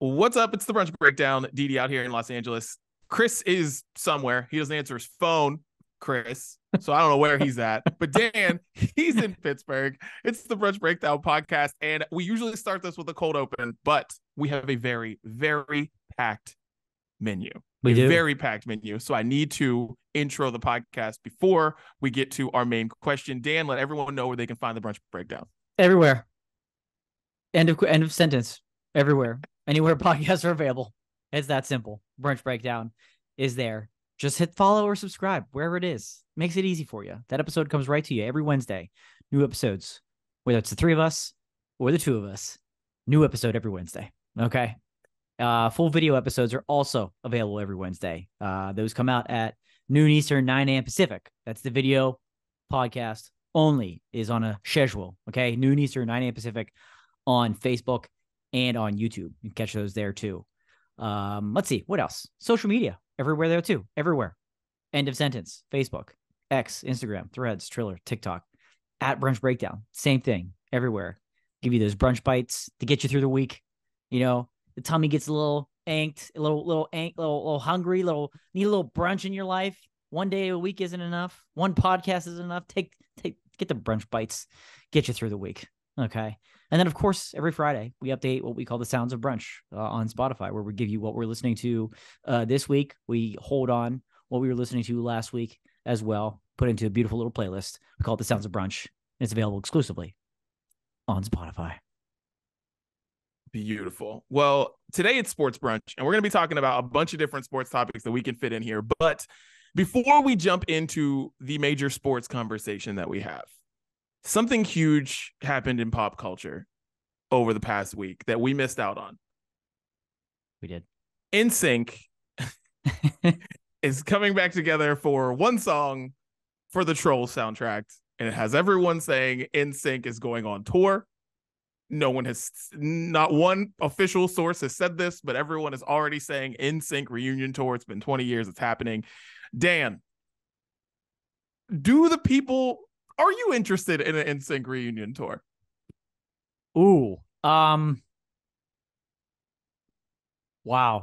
What's up? It's the Brunch Breakdown. Didi out here in Los Angeles. Chris is somewhere. He doesn't answer his phone, Chris. So I don't know where he's at. But Dan, he's in Pittsburgh. It's the Brunch Breakdown podcast. And we usually start this with a cold open, but we have a very, very packed menu. We a do. Very packed menu. So I need to intro the podcast before we get to our main question. Dan, let everyone know where they can find the Brunch Breakdown. Everywhere. End of sentence. Everywhere. Anywhere podcasts are available. It's that simple. Brunch Breakdown is there. Just hit follow or subscribe wherever it is. Makes it easy for you. That episode comes right to you every Wednesday. New episodes, whether it's the three of us or the two of us. New episode every Wednesday. Okay. Full video episodes are also available every Wednesday. Those come out at noon Eastern, 9 a.m. Pacific. That's the video podcast only is on a schedule. Okay. Noon Eastern, 9 a.m. Pacific on Facebook and on YouTube. You can catch those there too. Let's see. What else? Social media. Everywhere there too. Everywhere. End of sentence. Facebook, X, Instagram, Threads, Triller, TikTok. At Brunch Breakdown. Same thing. Everywhere. Give you those brunch bites to get you through the week. You know, the tummy gets a little anked, a little hungry, need a little brunch in your life. One day a week isn't enough. One podcast isn't enough. Get the brunch bites. Get you through the week. Okay. And then, of course, every Friday, we update what we call the Sounds of Brunch on Spotify, where we give you what we're listening to this week. We hold on what we were listening to last week as well, put into a beautiful little playlist. We call it the Sounds of Brunch. It's available exclusively on Spotify. Beautiful. Well, today it's Sports Brunch, and we're going to be talking about a bunch of different sports topics that we can fit in here. But before we jump into the major sports conversation that we have, something huge happened in pop culture over the past week that we missed out on. We did. NSYNC is coming back together for one song for the Trolls soundtrack, and it has everyone saying NSYNC is going on tour. Not one official source has said this, but everyone is already saying NSYNC reunion tour. It's been 20 years. It's happening. Dan, are you interested in an NSYNC reunion tour? Ooh. Wow,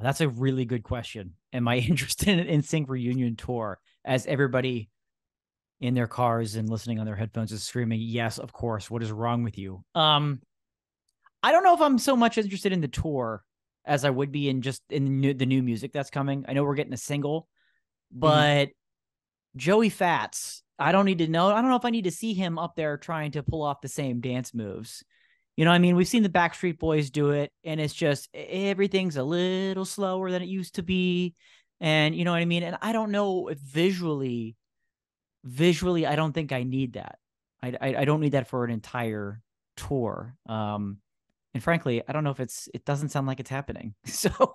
that's a really good question. Am I interested in an NSYNC reunion tour? As everybody in their cars and listening on their headphones is screaming, yes, of course. What is wrong with you? I don't know if I'm so much interested in the tour as I would be in the new music that's coming. I know we're getting a single, but Joey Fats, I don't know if I need to see him up there trying to pull off the same dance moves. You know what I mean? We've seen the Backstreet Boys do it, and it's just everything's a little slower than it used to be. And you know what I mean? And I don't know if visually, I don't think I need that. I don't need that for an entire tour. And frankly, I don't know if it doesn't sound like it's happening. So,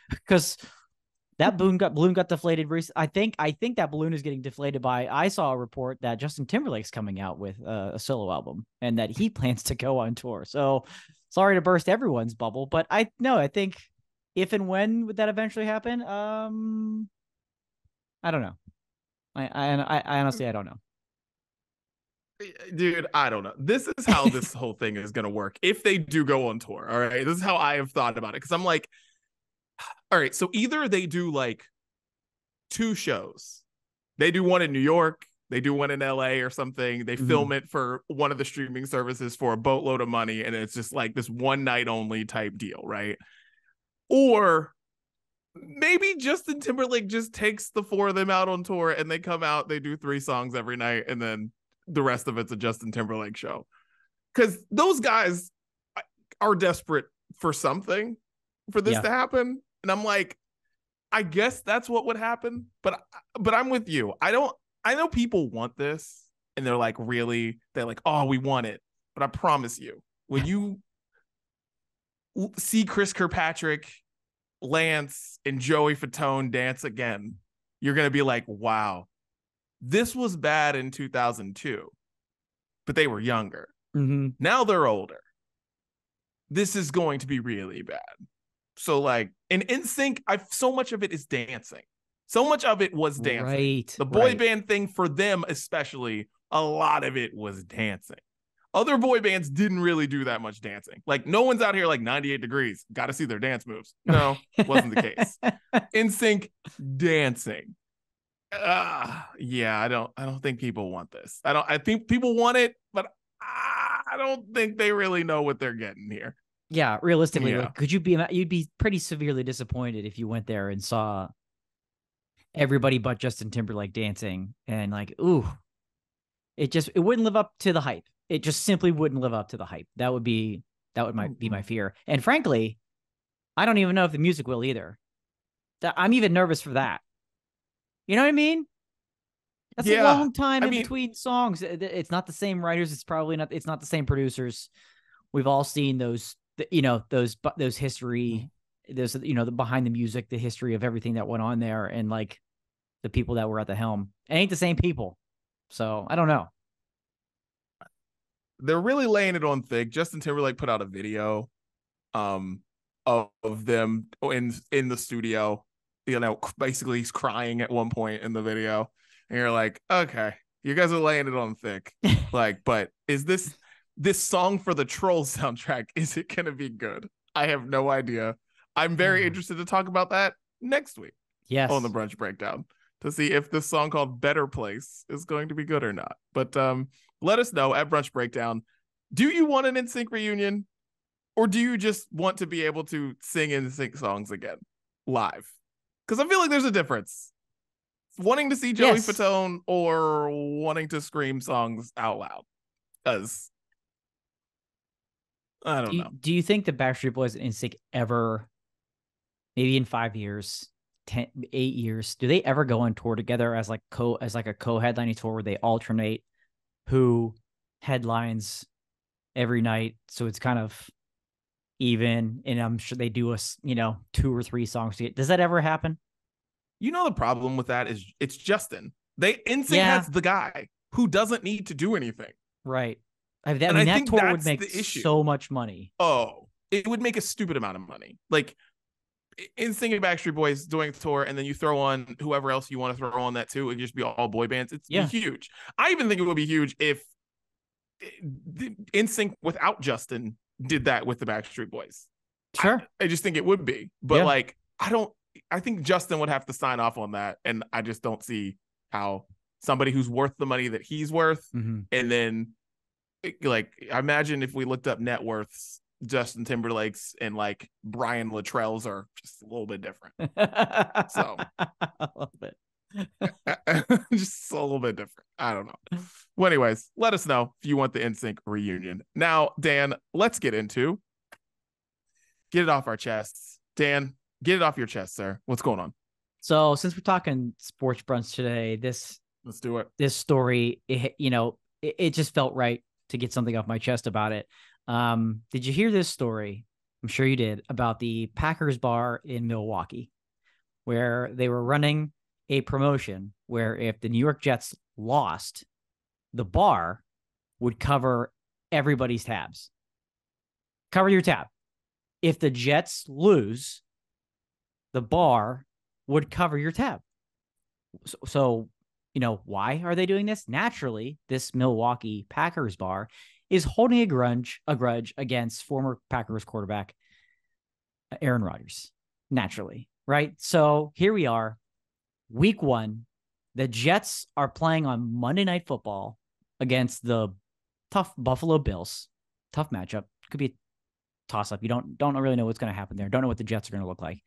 because that balloon got deflated recently. I think that balloon is getting deflated by. I saw a report that Justin Timberlake's coming out with a solo album and that he plans to go on tour. So, sorry to burst everyone's bubble, but I think if and when would that eventually happen? I don't know. I honestly I don't know. Dude, I don't know. This is how this whole thing is going to work. If they do go on tour, all right, this is how I have thought about it. Because I'm like, all right, so either they do like 2 shows. They do one in New York. They do one in LA or something. They film it for one of the streaming services for a boatload of money. And it's just like this one night only type deal, right? Or maybe Justin Timberlake just takes the 4 of them out on tour and they come out, they do 3 songs every night, and then the rest of it's a Justin Timberlake show. Because those guys are desperate for something for this to happen. And I'm like, I guess that's what would happen. But I'm with you. I know people want this and they're like, oh, we want it. But I promise you, when you see Chris Kirkpatrick, Lance, and Joey Fatone dance again, you're going to be like, wow, this was bad in 2002, but they were younger. Now they're older. This is going to be really bad. So like in NSYNC, so much of it is dancing. So much of it was dancing. Right. The boy band thing for them, especially, a lot of it was dancing. Other boy bands didn't really do that much dancing. Like no one's out here like 98 Degrees. Got to see their dance moves. No, wasn't the case. NSYNC dancing. Yeah, I don't think people want this. I think people want it, but I don't think they really know what they're getting here. Yeah, realistically, Yeah. like, you'd be pretty severely disappointed if you went there and saw everybody but Justin Timberlake dancing and like, ooh, it wouldn't live up to the hype. It just simply wouldn't live up to the hype. That would be my fear. And frankly, I don't even know if the music will either. I'm even nervous for that. You know what I mean? That's a long time between songs. It's not the same writers. It's not the same producers. We've all seen those history, the behind the music, the history of everything that went on there, and like the people that were at the helm. It ain't the same people. So I don't know. They're really laying it on thick. Justin Timberlake put out a video of them in the studio. Basically he's crying at one point in the video. And you're like, okay, you guys are laying it on thick. Like, but is this song for the Trolls soundtrack, is it gonna be good? I have no idea. I'm very interested to talk about that next week. Yes. On the Brunch Breakdown, to see if this song called Better Place is going to be good or not. But let us know at Brunch Breakdown. Do you want an NSYNC reunion? Or do you just want to be able to sing NSYNC songs again live? Because I feel like there's a difference. Wanting to see Joey Fatone or wanting to scream songs out loud. Because I don't know. Do you think the Backstreet Boys and NSYNC ever, maybe in 5 years, 8 years, do they ever go on tour together as a co-headlining tour where they alternate who headlines every night, so it's kind of even, and I'm sure they do 2 or 3 songs together? Does that ever happen? The problem with that is it's Justin. NSYNC has the guy who doesn't need to do anything. Right. I think that tour would make so much money. Oh, it would make a stupid amount of money. Like NSYNC and Backstreet Boys doing a tour, and then you throw on whoever else you want to throw on that too, and just be all boy bands. It's huge. I even think it would be huge if NSYNC without Justin did that with the Backstreet Boys. Sure. I just think it would be. But I think Justin would have to sign off on that, and I just don't see how somebody who's worth the money that he's worth, and then I imagine if we looked up net worths, Justin Timberlake's and like Brian Luttrell's are just a little bit different. So a little bit. Just a little bit different. I don't know. Well, anyways, let us know if you want the NSYNC reunion. Now, Dan, let's get it off our chests. Dan, get it off your chest, sir. What's going on? So since we're talking sports brunch today, let's do it. This story, it just felt right to get something off my chest about it. Did you hear this story? I'm sure you did, about the Packers bar in Milwaukee, where they were running a promotion where if the New York Jets lost, the bar would cover everybody's tabs. Cover your tab. If the Jets lose, the bar would cover your tab. So why are they doing this? Naturally, this Milwaukee Packers bar is holding a grudge against former Packers quarterback Aaron Rodgers. Naturally, right? So here we are, week 1. The Jets are playing on Monday Night Football against the tough Buffalo Bills. Tough matchup. Could be a toss-up. You don't really know what's going to happen there. Don't know what the Jets are going to look like.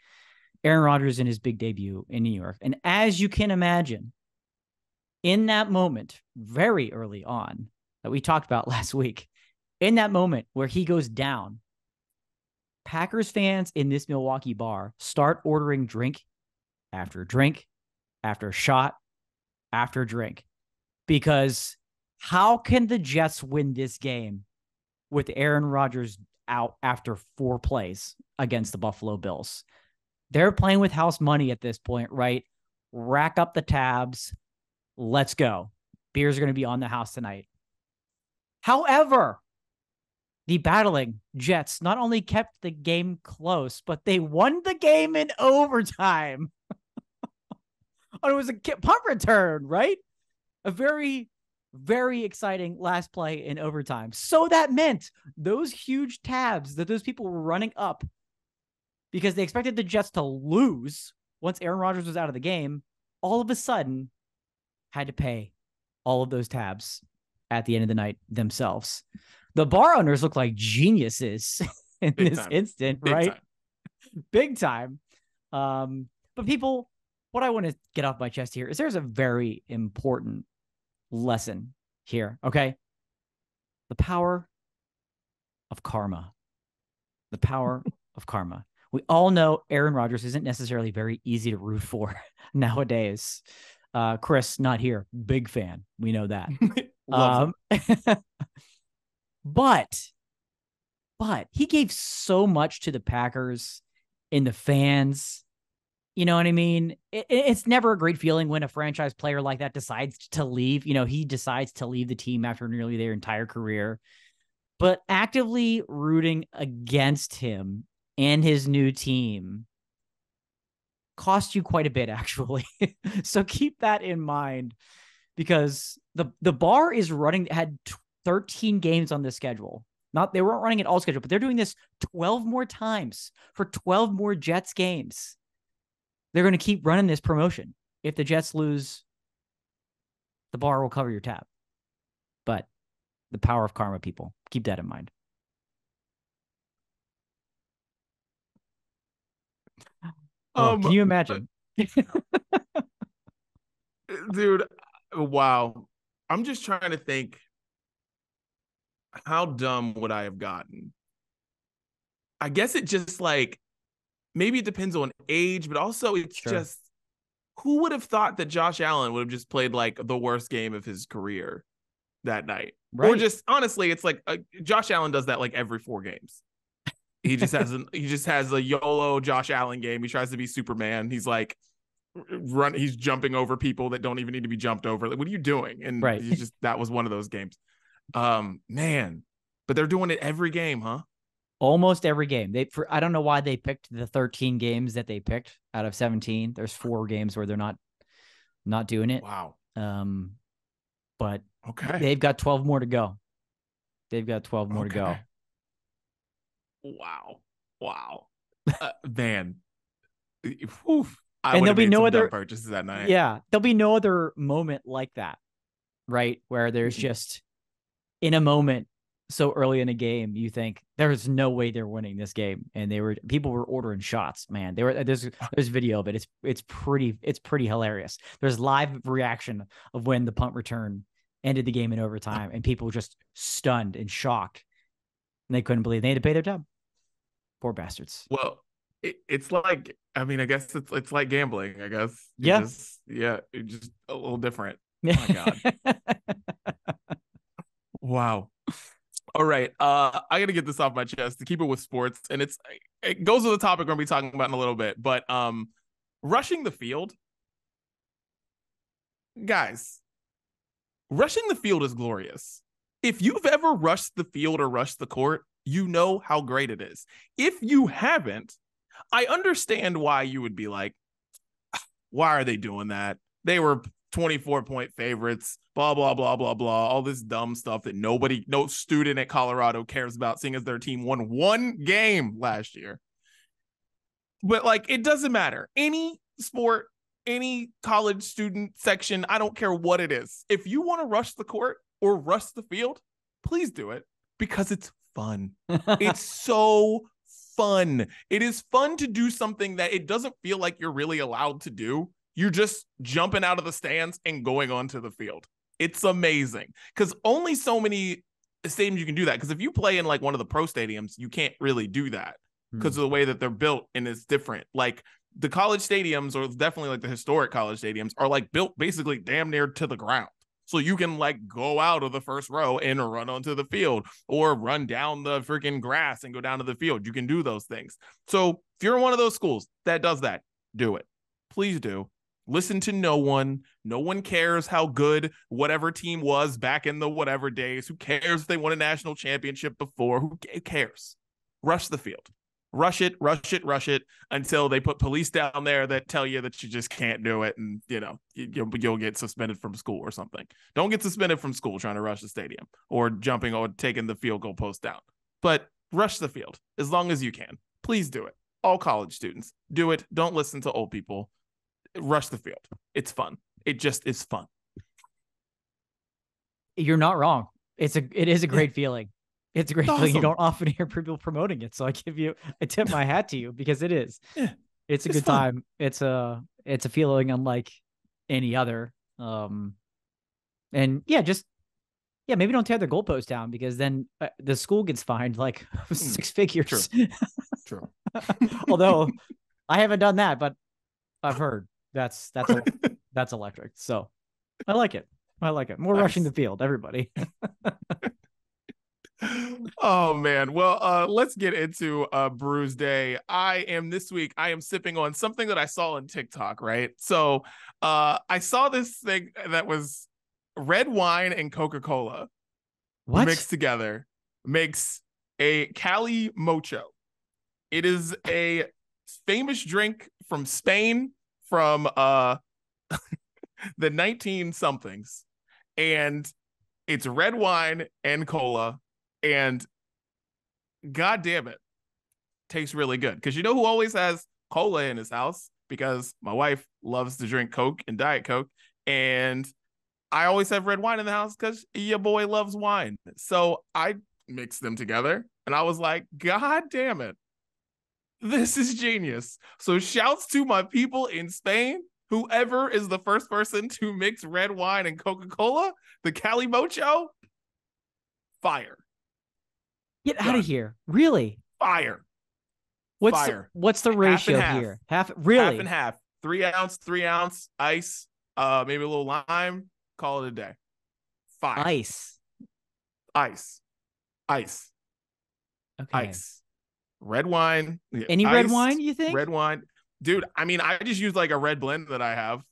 Aaron Rodgers in his big debut in New York. And as you can imagine, in that moment, very early on, that we talked about last week, in that moment where he goes down, Packers fans in this Milwaukee bar start ordering drink after shot after drink. Because how can the Jets win this game with Aaron Rodgers out after 4 plays against the Buffalo Bills? They're playing with house money at this point, right? Rack up the tabs. Let's go. Beers are going to be on the house tonight. However, the battling Jets not only kept the game close, but they won the game in overtime. It was a punt return, right? A very Very exciting last play in overtime. So that meant those huge tabs that those people were running up because they expected the Jets to lose once Aaron Rodgers was out of the game, all of a sudden had to pay all of those tabs at the end of the night themselves. The bar owners look like geniuses in Big this time. instant, Big right? time. Big time. But people, what I want to get off my chest here is there's a very important lesson here, okay? The power of karma. The power of karma. We all know Aaron Rodgers isn't necessarily very easy to root for nowadays. Chris, not here. Big fan. We know that. Love him. But he gave so much to the Packers and the fans. You know what I mean? It's never a great feeling when a franchise player like that decides to leave. You know, he decides to leave the team after nearly their entire career. But actively rooting against him and his new team cost you quite a bit, actually. So keep that in mind, because the bar is running, had 13 games on the schedule. They weren't running it all schedule, but they're doing this 12 more times for 12 more Jets games. They're going to keep running this promotion. If the Jets lose, the bar will cover your tab. But the power of karma, people, keep that in mind. Can you imagine? Dude, wow. I'm just trying to think, how dumb would I have gotten? I guess it just like, maybe it depends on age, but also it's just, who would have thought that Josh Allen would have just played like the worst game of his career that night? Right. Or just, honestly, it's like Josh Allen does that like every 4 games. He just has a YOLO Josh Allen game. He tries to be Superman. He's like he's jumping over people that don't even need to be jumped over. Like, what are you doing? And that was one of those games. Man, but they're doing it every game, huh? Almost every game. I don't know why they picked the 13 games that they picked out of 17. There's 4 games where they're not doing it. Wow. But okay, they've got 12 more to go. They've got 12 more to go. Wow. Man. Oof. And there'll be no other purchases that night. Yeah, there'll be no other moment like that, right? Where there's just in a moment so early in a game, you think there's no way they're winning this game, and people were ordering shots. Man, there's video of it. It's pretty hilarious. There's live reaction of when the punt return ended the game in overtime, and people just stunned and shocked, and they couldn't believe they had to pay their tab. Poor bastards. Well, it's like, I mean, I guess it's like gambling, I guess. It's just a little different. Oh my God. Wow. All right. I gotta get this off my chest to keep it with sports. And it goes with the topic we're gonna be talking about in a little bit. But rushing the field. Guys, rushing the field is glorious. If you've ever rushed the field or rushed the court, you know how great it is. If you haven't, I understand why you would be like, why are they doing that? They were 24-point favorites, blah, blah, blah, blah, blah, all this dumb stuff that no student at Colorado cares about, seeing as their team won 1 game last year. But like, it doesn't matter. Any sport, any college student section, I don't care what it is. If you want to rush the court or rush the field, please do it, because it's fun. It's so fun. It is fun to do something that it doesn't feel like you're really allowed to do. You're just jumping out of the stands and going onto the field. It's amazing, because only so many stadiums you can do that. Because if you play in like one of the pro stadiums, you can't really do that because of the way that they're built, and it's different. Like the college stadiums, or definitely like the historic college stadiums, are like built basically damn near to the ground. So you can like go out of the first row and run onto the field, or run down the freaking grass and go down to the field. You can do those things. So if you're in one of those schools that does that, do it. Please do. Listen to no one. No one cares how good whatever team was back in the whatever days. Who cares if they won a national championship before? Who cares? Rush the field. Rush it, rush it, rush it until they put police down there that tell you that you just can't do it, and you'll get suspended from school or something. Don't get suspended from school trying to rush the stadium or jumping or taking the field goal post down, but rush the field as long as you can. Please do it. All college students do it. Don't listen to old people. Rush the field. It's fun. It just is fun. You're not wrong. It is a great feeling. It's a great feeling. You don't often hear people promoting it. So I tip my hat to you because it is. Yeah, it's a good fun time. It's a feeling unlike any other. And maybe don't tear the goalpost down because then the school gets fined like 6 figures. True. Although I haven't done that, but I've heard that's electric. So I like it. More nice. Rushing the field, everybody. Oh man. Well, let's get into Brews Day. I am sipping on something that I saw on TikTok, right? So I saw this thing that was red wine and Coca-Cola mixed together makes a Cali Mocho. It is a famous drink from Spain from the 19 somethings, and it's red wine and cola. And god damn it, tastes really good. Because you know who always has cola in his house? Because my wife loves to drink Coke and Diet Coke. And I always have red wine in the house because your boy loves wine. So I mixed them together. And I was like, god damn it, this is genius. So shouts to my people in Spain. Whoever is the first person to mix red wine and Coca-Cola, the Cali Mocho, fire. Get out of here. Really? Fire. What's the ratio here? Half really? Half and half. 3 ounce ice, maybe a little lime, call it a day. Fire. Ice. Okay. Ice. Red wine. Any red wine, you think? Red wine. Dude, I mean, I just use like a red blend that I have.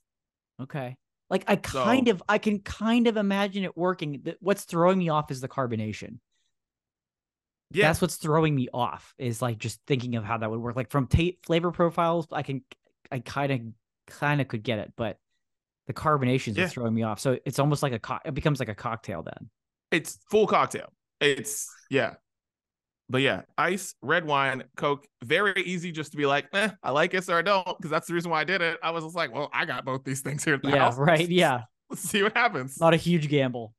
Okay. Like I can kind of imagine it working. What's throwing me off is the carbonation. Yeah. That's what's throwing me off is like just thinking of how that would work. Like from flavor profiles, I kind of could get it, but the carbonation is what's throwing me off. So it's almost like it becomes like a cocktail then. It's full cocktail. But yeah, ice, red wine, Coke, very easy just to be like, I like it or I don't, because that's the reason why I did it. I was just like, well, I got both these things here at the house. Yeah, right. Yeah. Let's see what happens. Not a huge gamble.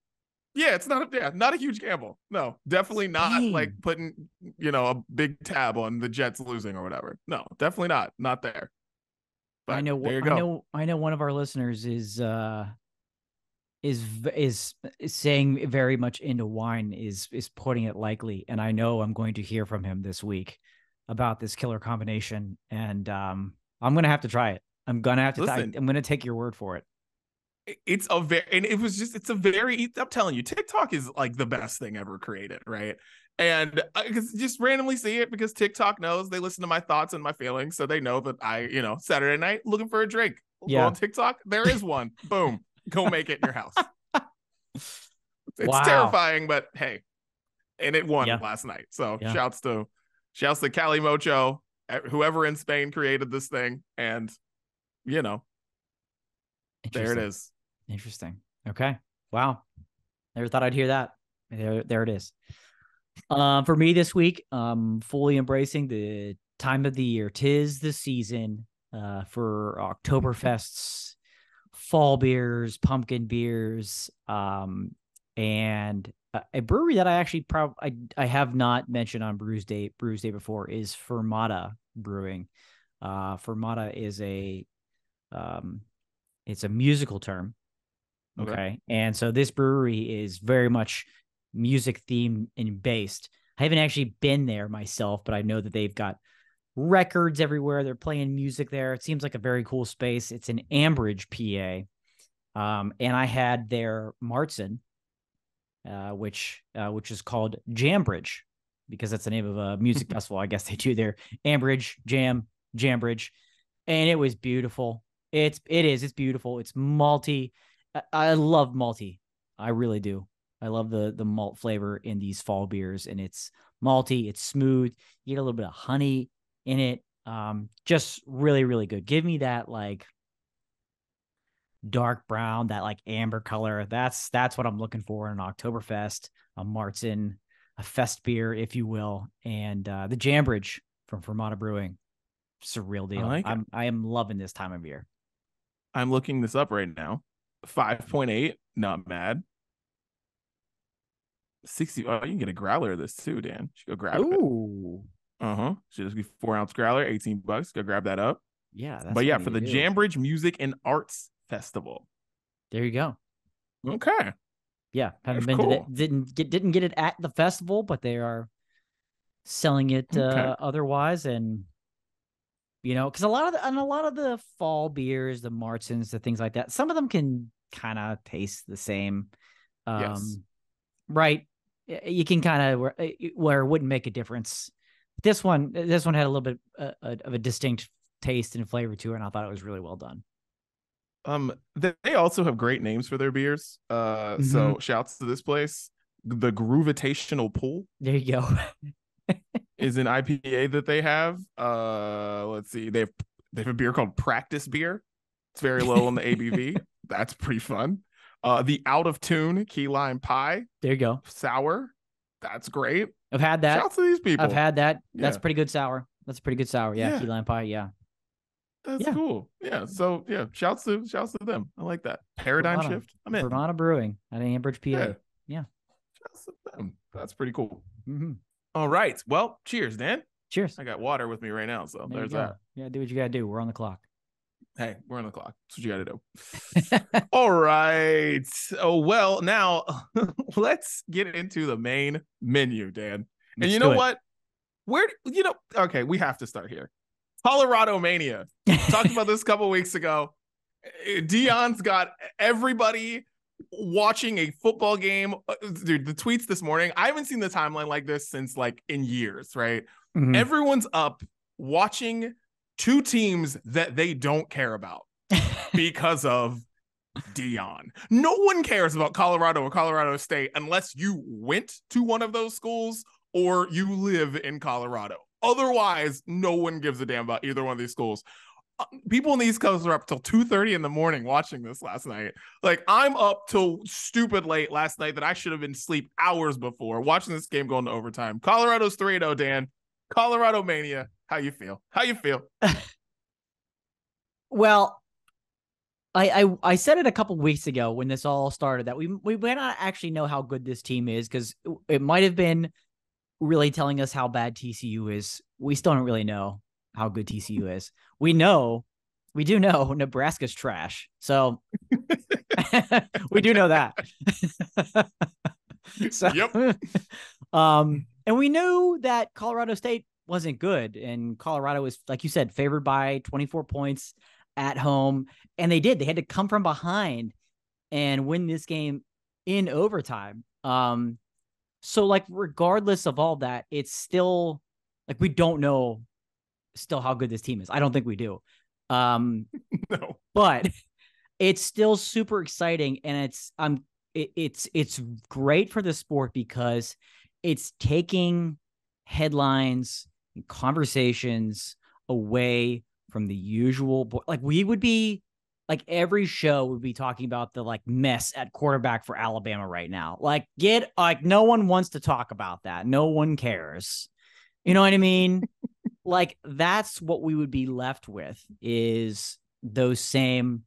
Yeah, it's not a huge gamble. No, definitely not like putting, a big tab on the Jets losing or whatever. No, definitely not there. But I know one of our listeners is saying very much into wine, is putting it lightly, and I know I'm going to hear from him this week about this killer combination, and I'm gonna have to try it. I'm gonna take your word for it. I'm telling you, TikTok is like the best thing ever created, right? And I just randomly see it because TikTok knows they listen to my thoughts and my feelings, so they know that I, Saturday night looking for a drink. Go on TikTok, there is one. Boom. Go make it in your house. It's terrifying, but hey, and it won last night. So shouts to Cali Mocho, whoever in Spain created this thing, and there it is. Interesting. Okay. Wow. Never thought I'd hear that. There it is. For me this week, fully embracing the time of the year. 'Tis the season for Oktoberfests, fall beers, pumpkin beers, and a brewery that I actually I have not mentioned on Brews Day before is Fermata Brewing. Fermata is it's a musical term. Okay. And so this brewery is very much music themed and based. I haven't actually been there myself, but I know that they've got records everywhere. They're playing music there. It seems like a very cool space. It's in Ambridge, PA. And I had their Martzen, which is called Jambridge, because that's the name of a music festival. I guess they do there. Ambridge, Jambridge. And it was beautiful. It's beautiful. It's malty. I love malty. I really do. I love the malt flavor in these fall beers, and it's malty. It's smooth. You get a little bit of honey in it. Just really, really good. Give me that like dark brown, that like amber color. That's what I'm looking for in an Oktoberfest, a Martin, a fest beer, if you will, and the Jambridge from Fermata Brewing. It's a real deal. I am loving this time of year. I'm looking this up right now. 5.8, not bad. 60. Oh, you can get a growler of this too, Dan. You should go grab it. Ooh. Should just be 4-ounce growler, $18. Go grab that up. Yeah. But yeah, for the Jambridge Music and Arts Festival. There you go. Okay. Yeah. Haven't been to it. Didn't get it at the festival, but they are selling it otherwise. And you know, because a lot of the fall beers, the Martins, the things like that, some of them can kind of taste the same. Yes. Right. You can kind of where it wouldn't make a difference. This one had a little bit of a distinct taste and flavor to it, and I thought it was really well done. They also have great names for their beers. So shouts to this place. The Groovitational Pool. There you go. Is an IPA that they have. Let's see. They have a beer called Practice Beer. It's very low on the ABV. That's pretty fun. The Out of Tune Key Lime Pie. There you go. Sour. That's great. I've had that. Shouts to these people. I've had that. That's pretty good sour. That's a pretty good sour. Yeah. Key Lime Pie. Yeah. That's cool. Yeah. So yeah, shouts to them. I like that. Paradigm Shift. I'm in. Fermata Brewing at Ambridge, PA. Yeah. Shouts to them. That's pretty cool. Mm-hmm. All right. Well, cheers, Dan. Cheers. I got water with me right now, so there's that. Yeah, do what you gotta do. We're on the clock. Hey, we're on the clock. That's what you gotta do. All right. Oh, well, now let's get into the main menu, Dan. And you know what? Okay, we have to start here. Colorado Mania. Talked about this a couple weeks ago. Deion's got everybody watching a football game. Dude, the tweets this morning, I haven't seen the timeline like this since like in years, right? Mm-hmm. Everyone's up watching two teams that they don't care about because of Deion. No one cares about Colorado or Colorado State unless you went to one of those schools or you live in Colorado. Otherwise, no one gives a damn about either one of these schools. People in the East Coast were up till 2:30 in the morning watching this last night. Like, I'm up till stupid late last night that I should have been asleep hours before watching this game going to overtime. Colorado's 3-0, Dan. Colorado Mania. How you feel? Well, I said it a couple weeks ago when this all started that we may not actually know how good this team is because it might have been really telling us how bad TCU is. We still don't really know how good TCU is. We do know Nebraska's trash. So we do know that. So, yep. And we knew that Colorado State wasn't good. And Colorado was, like you said, favored by 24 points at home. And they did. They had to come from behind and win this game in overtime. So, like, regardless of all that, it's still, like, we don't know still how good this team is. I don't think we do. No. But it's still super exciting. And it's great for the sport because it's taking headlines and conversations away from the usual. Like, we would be like, every show would be talking about the like mess at quarterback for Alabama right now. Like, no one wants to talk about that. No one cares. You know what I mean? Like, that's what we would be left with, is those same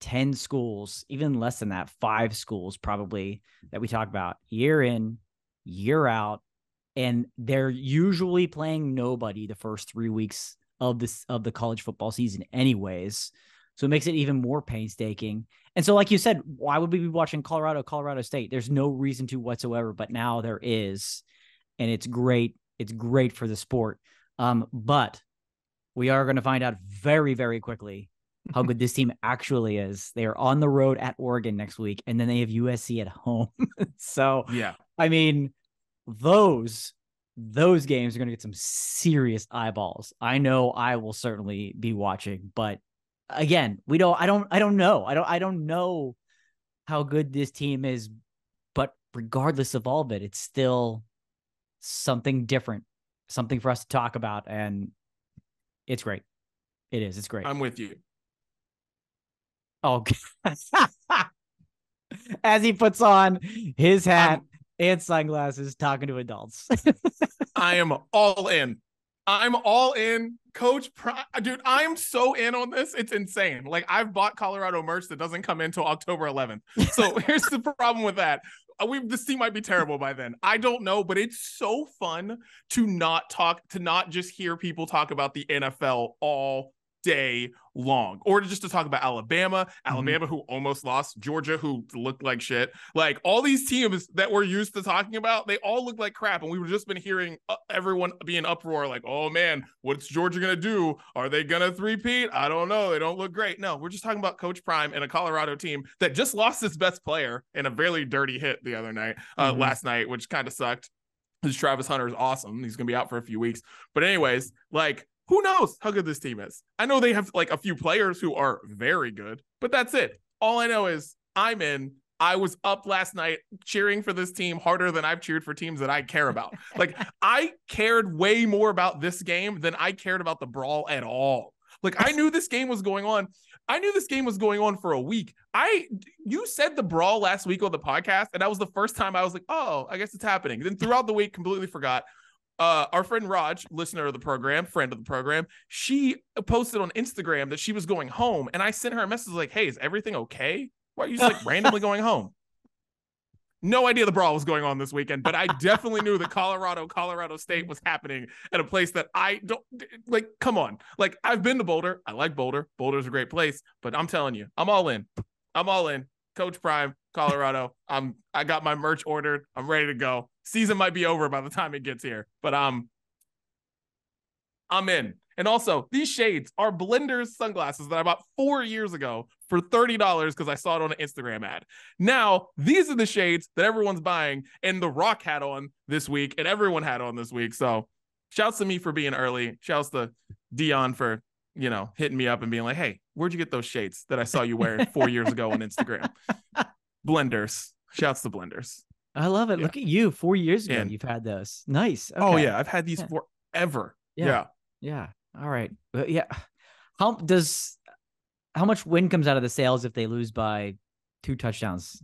10 schools, even less than that, 5 schools probably, that we talk about year in, year out. And they're usually playing nobody the first 3 weeks of the college football season anyways. So it makes it even more painstaking. And so, like you said, why would we be watching Colorado State? There's no reason to whatsoever, but now there is. And it's great. It's great for the sport. But we are going to find out very, very quickly how good this team actually is. They are on the road at Oregon next week, and then they have USC at home. So, yeah, I mean, those games are going to get some serious eyeballs. I know I will certainly be watching, but again, I don't know. I don't know how good this team is, but regardless of all of it, it's still something different, something for us to talk about. And it's great. It is. It's great. I'm with you. Oh, as he puts on his hat and sunglasses talking to adults. I am all in. I'm all in. Coach Prime, dude, I am so in on this. It's insane. Like, I've bought Colorado merch that doesn't come in until October 11th. So here's the problem with that. This team might be terrible by then. I don't know, but it's so fun to not just hear people talk about the NFL all day long, or just to talk about Alabama, who almost lost, Georgia, who looked like shit. Like, all these teams that we're used to talking about, they all look like crap. And we've just been hearing everyone be in uproar, like, oh man, what's Georgia going to do? Are they going to three-peat? I don't know. They don't look great. No, we're just talking about Coach Prime and a Colorado team that just lost its best player in a very dirty hit the other night, last night, which kind of sucked. Because Travis Hunter is awesome. He's going to be out for a few weeks. But anyways, like, who knows how good this team is? I know they have like a few players who are very good, but that's it. All I know is I'm in. I was up last night cheering for this team harder than I've cheered for teams that I care about. Like, I cared way more about this game than I cared about the brawl at all. Like, I knew this game was going on. I knew this game was going on for a week. You said the brawl last week on the podcast, and that was the first time I was like, oh, I guess it's happening. Then throughout the week, completely forgot. Our friend Raj, listener of the program, friend of the program, she posted on Instagram that she was going home, and I sent her a message like, hey, is everything okay? Why are you just like randomly going home? No idea the brawl was going on this weekend, but I definitely knew that Colorado State was happening at a place that I don't like. Come on. Like, I've been to Boulder. I like Boulder. Boulder's a great place, but I'm telling you, I'm all in. I'm all in. Coach Prime, Colorado. I got my merch ordered. I'm ready to go. Season might be over by the time it gets here, but I'm in. And also, these shades are Blenders sunglasses that I bought 4 years ago for $30 because I saw it on an Instagram ad. Now, these are the shades that everyone's buying, and The Rock had on this week, and everyone had on this week. So shouts to me for being early. Shouts to Dion for, hitting me up and being like, hey, where'd you get those shades that I saw you wearing 4 years ago on Instagram? Blenders. Shouts to Blenders. I love it. Yeah. Look at you. 4 years ago, you've had those. Nice. Okay. Oh, yeah. I've had these forever. Yeah. All right. Yeah. How much win comes out of the sales if they lose by 2 touchdowns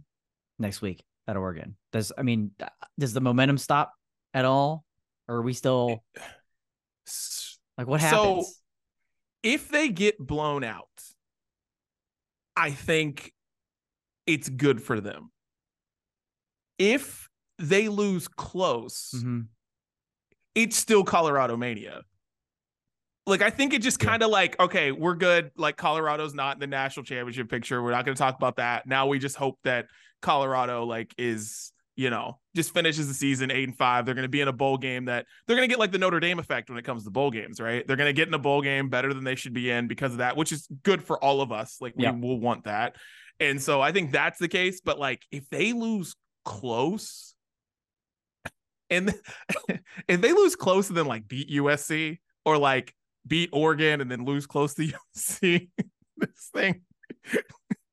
next week at Oregon? Does the momentum stop at all? Or are we still like, what happens? So if they get blown out, I think it's good for them. If they lose close, it's still Colorado mania. Like, I think it just kind of like, okay, we're good. Like, Colorado's not in the national championship picture. We're not going to talk about that. Now we just hope that Colorado is, just finishes the season 8-5. They're going to be in a bowl game that they're going to get like the Notre Dame effect when it comes to bowl games, right? They're going to get in a bowl game better than they should be in because of that, which is good for all of us. Like, we will want that. And so I think that's the case. But like, if they lose close and if they lose close and then like beat USC or like beat Oregon and then lose close to USC,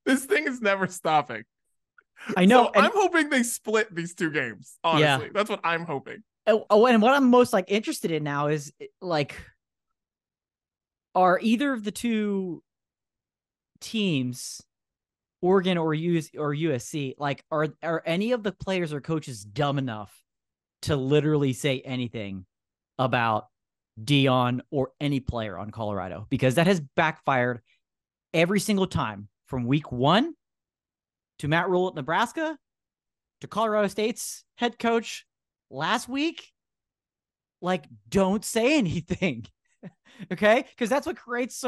this thing is never stopping. I know. So I'm hoping they split these 2 games. Honestly, that's what I'm hoping. Oh, and what I'm most like interested in now is like, are either of the 2 teams, Oregon or USC, like, are any of the players or coaches dumb enough to literally say anything about Dion or any player on Colorado? Because that has backfired every single time, from week 1 to Matt Rhule at Nebraska to Colorado State's head coach last week. Like, don't say anything. Okay? Because that's what creates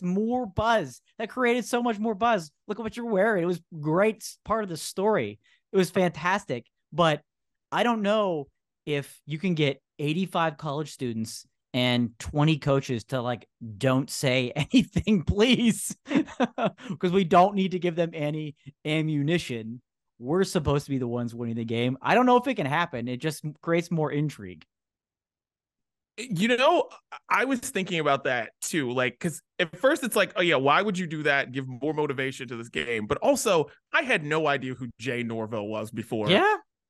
more buzz. That created so much more buzz. Look at what you're wearing. It was great part of the story. It was fantastic. But I don't know if you can get 85 college students and 20 coaches to like, don't say anything, please. Because we don't need to give them any ammunition. We're supposed to be the ones winning the game. I don't know if it can happen. It just creates more intrigue. I was thinking about that too. Like, because at first it's like, oh yeah, why would you do that? Give more motivation to this game. But also, I had no idea who Jay Norville was before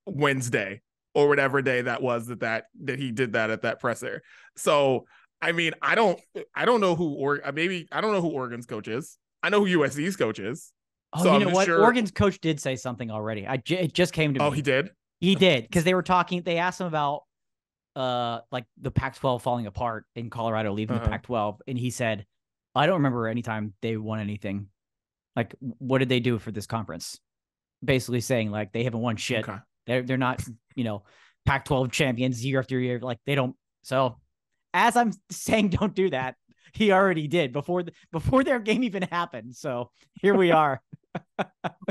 Wednesday. or whatever day that was that he did that at that presser. So I mean, I don't know who maybe I don't know who Oregon's coach is. I know who USC's coach is. Oh, So you I'm know just what? sure. Oregon's coach did say something already. It just came to me. Oh, he did? He did, because they were talking. They asked him about like the Pac-12 falling apart in Colorado leaving the Pac-12, and he said, I don't remember any time they won anything. Like, what did they do for this conference? Basically saying like they haven't won shit. Okay. They're not, Pac-12 champions year after year. Like they don't. So as I'm saying, don't do that. He already did before their game even happened. So here we are.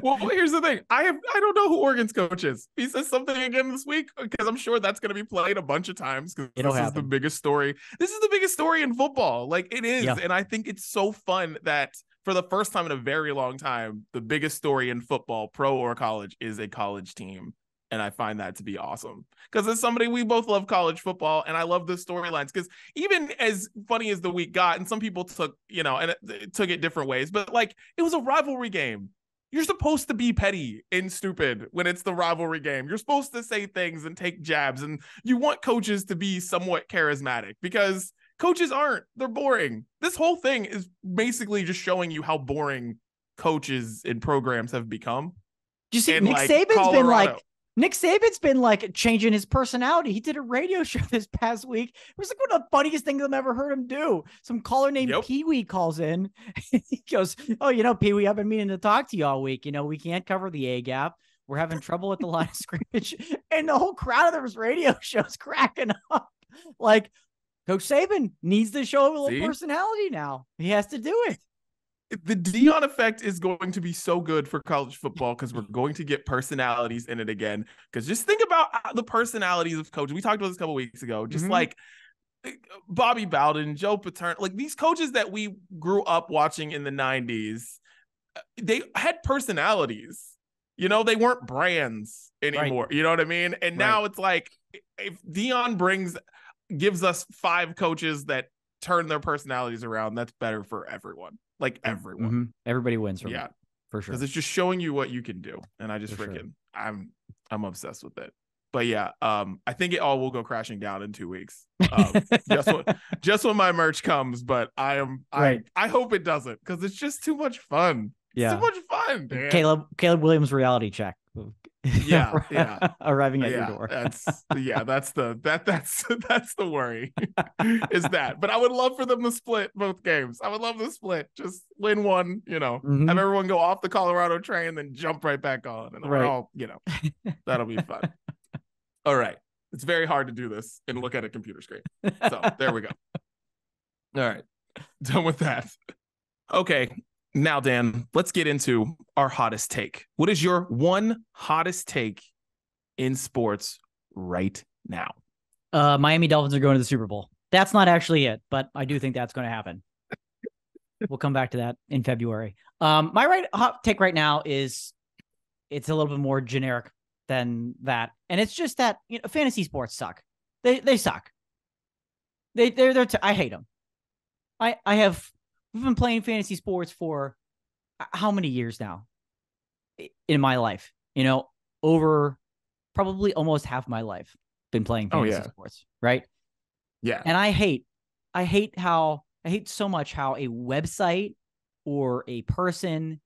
Well, here's the thing. I don't know who Oregon's coach is. He says something again this week, because I'm sure that's going to be played a bunch of times, because this is the biggest story. This is the biggest story in football. Like it is. Yeah. And I think it's so fun that for the first time in a very long time, the biggest story in football, pro or college, is a college team. And I find that to be awesome, because as somebody, we both love college football, and I love the storylines, because even as funny as the week got, and some people took, and it took it different ways, but like it was a rivalry game. You're supposed to be petty and stupid when it's the rivalry game. You're supposed to say things and take jabs, and you want coaches to be somewhat charismatic, because coaches aren't. They're boring. This whole thing is basically just showing you how boring coaches and programs have become. You see, Nick Saban's been like changing his personality. He did a radio show this past week. It was like one of the funniest things I've ever heard him do. Some caller named Pee-wee calls in. He goes, oh, Pee-wee, I've been meaning to talk to you all week. We can't cover the A gap. We're having trouble with the line of scrimmage. And the whole crowd of this radio show's cracking up. Like, Coach Saban needs to show a little personality now. He has to do it. The Deion effect is going to be so good for college football, because we're going to get personalities in it again. Because just think about the personalities of coaches. We talked about this a couple weeks ago. Just like Bobby Bowden, Joe Paterno, like these coaches that we grew up watching in the 90s, they had personalities. They weren't brands anymore. Right. You know what I mean? And now it's like, if Deion gives us 5 coaches that turn their personalities around, that's better for everyone. Like everyone. Everybody wins from it, for sure. Because it's just showing you what you can do. And I just I'm obsessed with it. But yeah, I think it all will go crashing down in 2 weeks. Just when my merch comes, but I hope it doesn't, because it's just too much fun. Yeah. It's too much fun, man. Caleb Williams reality check. Yeah. Arriving at your door. That's the worry. Is that. But I would love for them to split both games. I would love to split. Just win one, have everyone go off the Colorado train, then jump right back on. And we're all, that'll be fun. All right. It's very hard to do this and look at a computer screen. So there we go. All right. Done with that. Okay. Now, Dan, let's get into our hottest take. What is your one hottest take in sports right now? Miami Dolphins are going to the Super Bowl. That's not actually it, but I do think that's going to happen. We'll come back to that in February. My hot take right now is it's a little bit more generic than that. And it's just that fantasy sports suck. They suck. I hate them. We've been playing fantasy sports for how many years now in my life? Over probably almost half my life been playing fantasy sports, right? Yeah. And I hate so much how a website or a person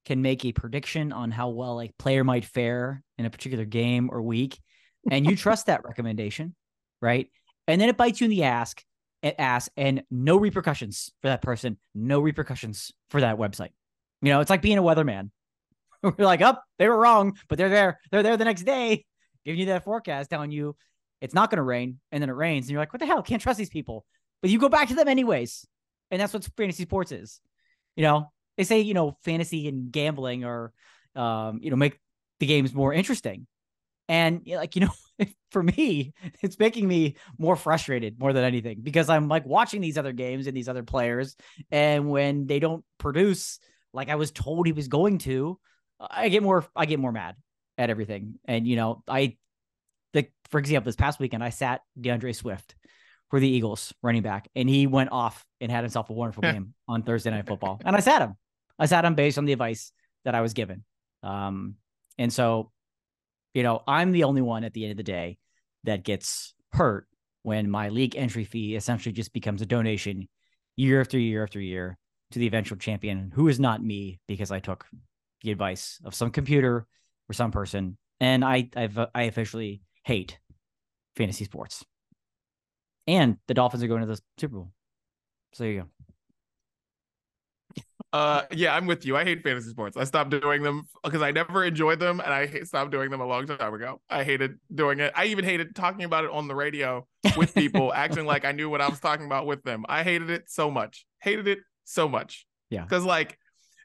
can make a prediction on how well a player might fare in a particular game or week, and you trust that recommendation, right? And then it bites you in the ass, and no repercussions for that person, no repercussions for that website. It's like being a weatherman. We're like, they were wrong, but they're there. They're there the next day, giving you that forecast, telling you it's not going to rain, and then it rains, and you're like, what the hell? Can't trust these people. But you go back to them anyways, and that's what fantasy sports is. They say fantasy and gambling are, make the games more interesting. And for me, it's making me more frustrated more than anything, because I'm like watching these other games and these other players, and when they don't produce like I was told he was going to, I get more mad at everything. And for example, this past weekend I sat DeAndre Swift for the Eagles running back, and he went off and had himself a wonderful game on Thursday Night Football. And I sat him based on the advice that I was given. And so, I'm the only one at the end of the day that gets hurt when my league entry fee essentially just becomes a donation year after year after year to the eventual champion, who is not me, because I took the advice of some computer or some person. And I officially hate fantasy sports. And the Dolphins are going to the Super Bowl. So there you go. Yeah, I'm with you. I hate fantasy sports. I stopped doing them because I never enjoyed them, and I stopped doing them a long time ago. I hated doing it. I even hated talking about it on the radio with people, acting like I knew what I was talking about with them. I hated it so much. Hated it so much. Yeah. Because like,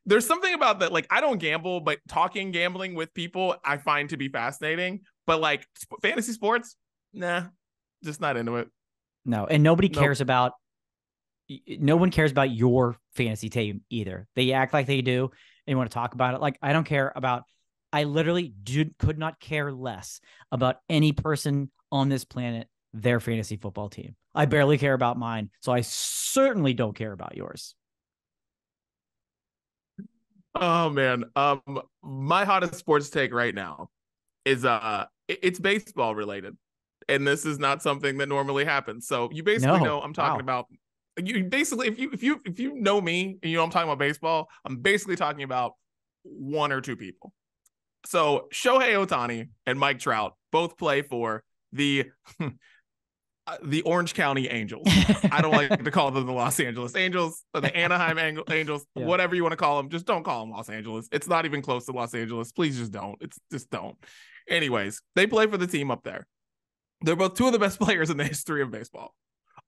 there's something about that. Like, I don't gamble, but talking gambling with people I find to be fascinating. But like fantasy sports, nah, just not into it. No, and nobody cares about. No one cares about your fantasy team either. They act like they do and want to talk about it. Like, I don't care about, I literally could not care less about any person on this planet, their fantasy football team. I barely care about mine. So I certainly don't care about yours. Oh man. My hottest sports take right now is it's baseball related. And this is not something that normally happens. So you basically know I'm talking about. You basically, if you know me and you know I'm talking about baseball, I'm basically talking about one or two people. So Shohei Ohtani and Mike Trout both play for the Orange County Angels. I don't like to call them the Los Angeles Angels, or the Anaheim Angels, whatever you want to call them. Just don't call them Los Angeles. It's not even close to Los Angeles. Please just don't. It's just don't. Anyways, they play for the team up there. They're both two of the best players in the history of baseball.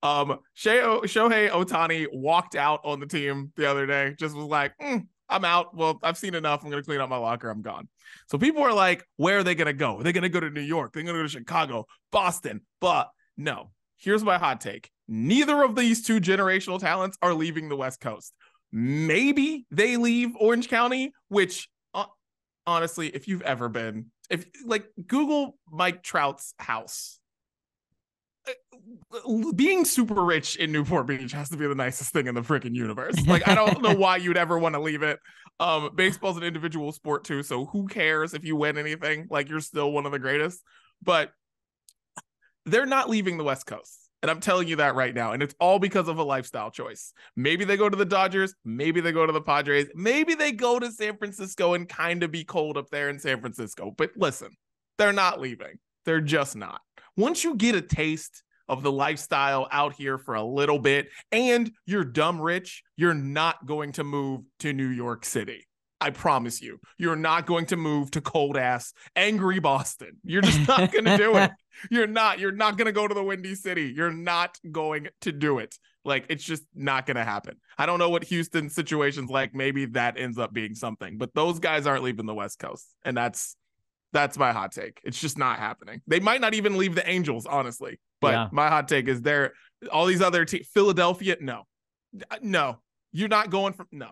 Shohei Ohtani walked out on the team the other day, just was like, I'm out. Well, I've seen enough. I'm going to clean up my locker. I'm gone. So people are like, where are they going to go? Are they going to go to New York? They're going to go to Chicago, Boston. But no, here's my hot take. Neither of these two generational talents are leaving the West Coast. Maybe they leave Orange County, which honestly, if you've ever been, if like Google Mike Trout's house, being super rich in Newport Beach has to be the nicest thing in the freaking universe. Like, I don't know why you'd ever want to leave it. Baseball's an individual sport too, so who cares if you win anything? Like, you're still one of the greatest. But they're not leaving the West Coast. And I'm telling you that right now. And it's all because of a lifestyle choice. Maybe they go to the Dodgers. Maybe they go to the Padres. Maybe they go to San Francisco and kind of be cold up there in San Francisco. But listen, they're not leaving. They're just not. Once you get a taste of the lifestyle out here for a little bit and you're dumb rich, you're not going to move to New York City. I promise you, you're not going to move to cold ass, angry Boston. You're just not going to do it. You're not going to go to the Windy City. You're not going to do it. Like, it's just not going to happen. I don't know what Houston's situation's like. Maybe that ends up being something, but those guys aren't leaving the West Coast. And that's my hot take. It's just not happening. They might not even leave the Angels, honestly. But my hot take is all these other teams, Philadelphia, no, you're not going from, no,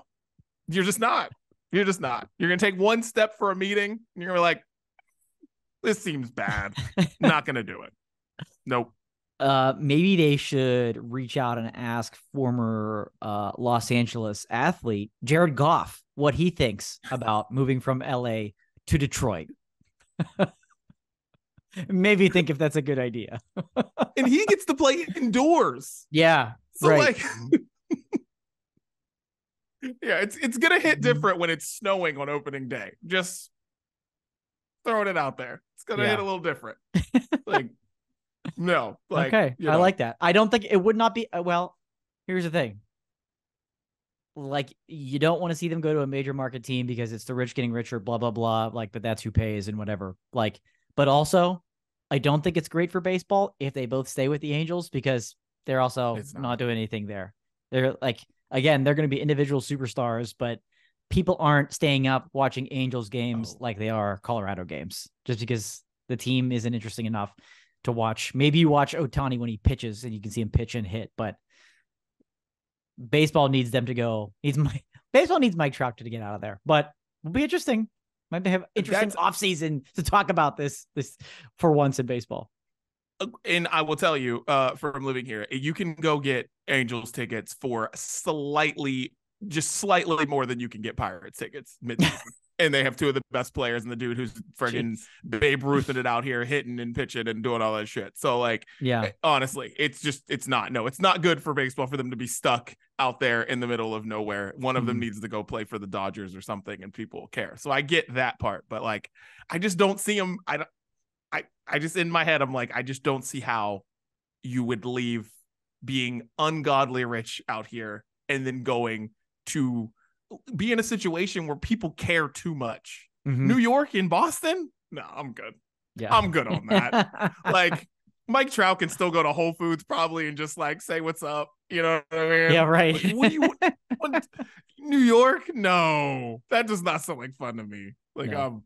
you're just not. You're just not. You're going to take one step for a meeting and you're going to be like, this seems bad. Not going to do it. Nope. Maybe they should reach out and ask former Los Angeles athlete Jared Goff what he thinks about moving from LA to Detroit. Maybe think if that's a good idea. And he gets to play indoors. Yeah. So like yeah, it's gonna hit different when it's snowing on opening day. Just throwing it out there. It's gonna hit a little different. Like, no. Like, okay, I like that. I don't think it would not be. Well, here's the thing. Like, you don't want to see them go to a major market team because it's the rich getting richer, blah, blah, blah. Like, but that's who pays and whatever. Like, but also, I don't think it's great for baseball if they both stay with the Angels because they're also not doing anything there. They're like, again, they're going to be individual superstars, but people aren't staying up watching Angels games like they are Colorado games just because the team isn't interesting enough to watch. Maybe you watch Ohtani when he pitches and you can see him pitch and hit, but baseball needs them to go. Baseball needs Mike Trout to get out of there, but it'll be interesting. Might have interesting offseason to talk about this for once in baseball. And I will tell you, from living here, you can go get Angels tickets for slightly more than you can get Pirates tickets mid-season. And they have two of the best players and the dude who's friggin' Babe Ruthin' it out here, hitting and pitching and doing all that shit. So like, yeah, honestly, it's not good for baseball for them to be stuck out there in the middle of nowhere. One of them needs to go play for the Dodgers or something and people care. So I get that part, but like, I just don't see them. I just, in my head, I'm like, I just don't see how you would leave being ungodly rich out here and then going to be in a situation where people care too much. New York and Boston? No, I'm good. Yeah. I'm good on that. Like, Mike Trout can still go to Whole Foods probably and just like say what's up. You know what I mean? Yeah, right. Like, what, New York? No, that does not sound like fun to me. Like, no.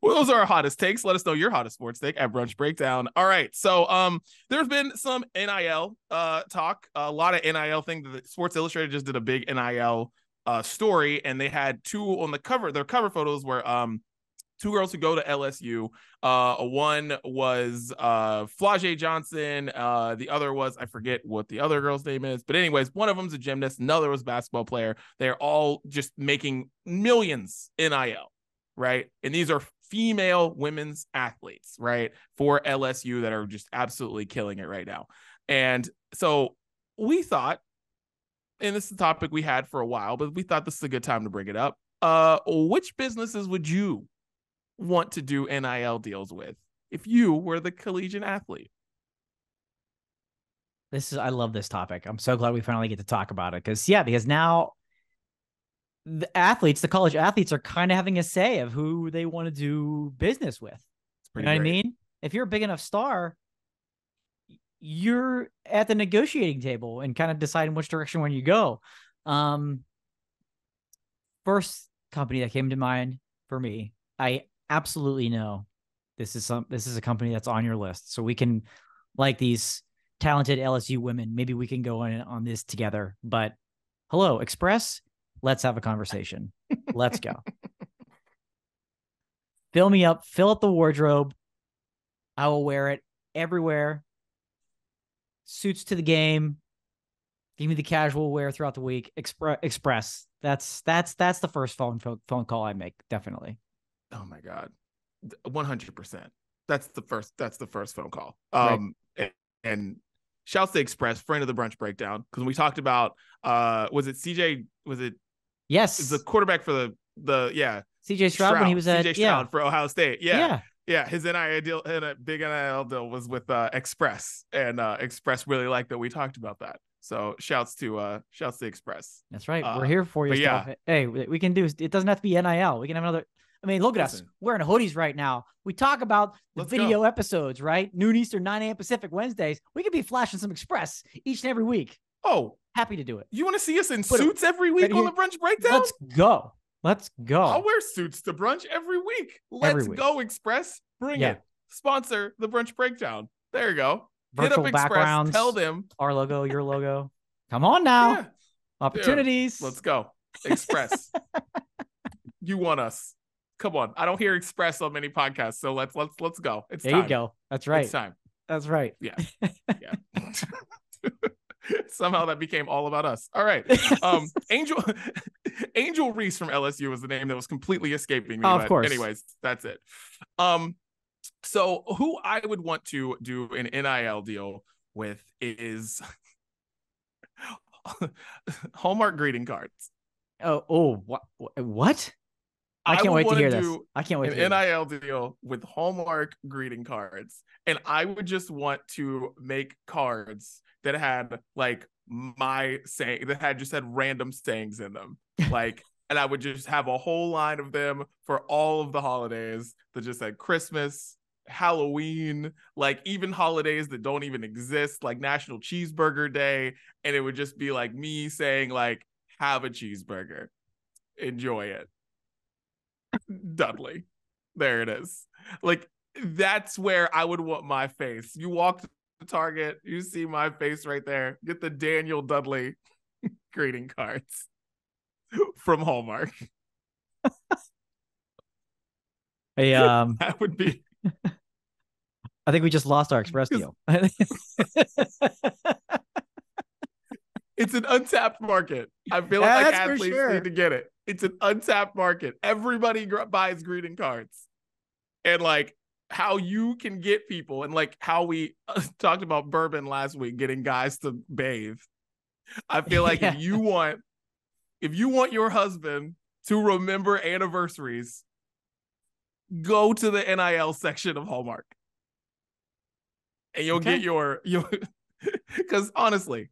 Well, those are our hottest takes. Let us know your hottest sports take at Brunch Breakdown. All right. So there's been some NIL talk, a lot of NIL thing. Sports Illustrated just did a big NIL story, and they had two on the cover. Their cover photos were two girls who go to LSU. One was Flau'jae Johnson. The other was, I forget what the other girl's name is. But anyways, one of them's a gymnast. Another was a basketball player. They're all just making millions NIL, right? And these are female women's athletes, right, for LSU that are just absolutely killing it right now. And so we thought, and this is a topic we had for a while, but we thought this is a good time to bring it up. Which businesses would you want to do NIL deals with if you were the collegiate athlete? I love this topic. I'm so glad we finally get to talk about it because now the college athletes are kind of having a say of who they want to do business with. You know what I mean? If you're a big enough star, you're at the negotiating table and kind of deciding which direction when you go. First company that came to mind for me, I absolutely know this is a company that's on your list. So we can, like these talented LSU women, maybe we can go in on this together. But hello, Express. Let's have a conversation. Let's go. Fill me up. Fill up the wardrobe. I will wear it everywhere. Suits to the game. Give me the casual wear throughout the week. Express. That's the first phone call I make. Definitely. Oh my God. 100%. That's the first phone call. Right. And shouts to Express, friend of the Brunch Breakdown. Because when we talked about, was it CJ? Was it? Yes. It's the quarterback for the CJ Stroud when he was at CJ Stroud for Ohio State. Yeah. His NIL deal and a big NIL deal was with Express, and Express really liked that we talked about that. So shouts to Express. That's right. We're here for you. Yeah. Hey, we can do. It doesn't have to be NIL. We can have another. I mean, look at us. We're in hoodies right now. We talk about the video episodes, right? Noon Eastern, 9 a.m. Pacific, Wednesdays. We could be flashing some Express each and every week. Oh, happy to do it. You want to see us in suits every week on the Brunch Breakdown? Let's go. I'll wear suits to brunch every week. Let's go, Express. Bring it. Sponsor the Brunch Breakdown. There you go. Virtual Hit up backgrounds. Express. Tell them. Our logo, your logo. Come on now. Yeah. Opportunities. Dude, let's go. Express. You want us. Come on. I don't hear Express on many podcasts, so let's go. It's there time. You go. That's right. It's time. That's right. Yeah. Somehow that became all about us. All right. Angel Reese from LSU was the name that was completely escaping me. Of course. Anyways, that's it. So who I would want to do an NIL deal with is Hallmark greeting cards. What? I can't wait to hear this. I can't wait to hear an NIL deal with Hallmark greeting cards. And I would just want to make cards that had like had random sayings in them. Like, and I would just have a whole line of them for all of the holidays that just said Christmas, Halloween, like even holidays that don't even exist, like National Cheeseburger Day. And it would just be like me saying like, have a cheeseburger, enjoy it. Dudley. There it is. Like, that's where I would want my face. You walk to Target, you see my face right there. Get the Daniel Dudley greeting cards from Hallmark. That would be. I think we just lost our Express deal. It's an untapped market. I feel like That's for athletes sure. need to get it. It's an untapped market. Everybody buys greeting cards. And like how you can get people, and like how we talked about bourbon last week, getting guys to bathe. I feel like Yeah. if you want your husband to remember anniversaries, go to the NIL section of Hallmark. And you'll Okay. get you because honestly,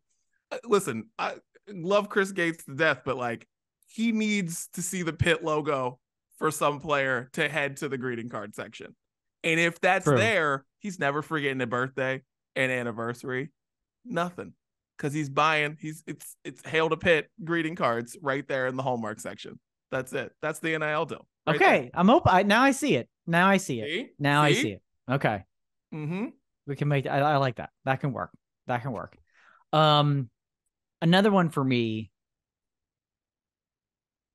listen, I love Chris Gates to death, but like he needs to see the Pitt logo for some player to head to the greeting card section. And if that's True. there, he's never forgetting a birthday, an anniversary, nothing. Because he's buying, it's Hail to Pitt greeting cards right there in the Hallmark section. That's it. That's the NIL deal. Right Okay. there. I'm open. Now I see it. Now I see it. See? Now I See? see it. Okay. Mm-hmm. We can make I like that. That can work. That can work. Another one for me.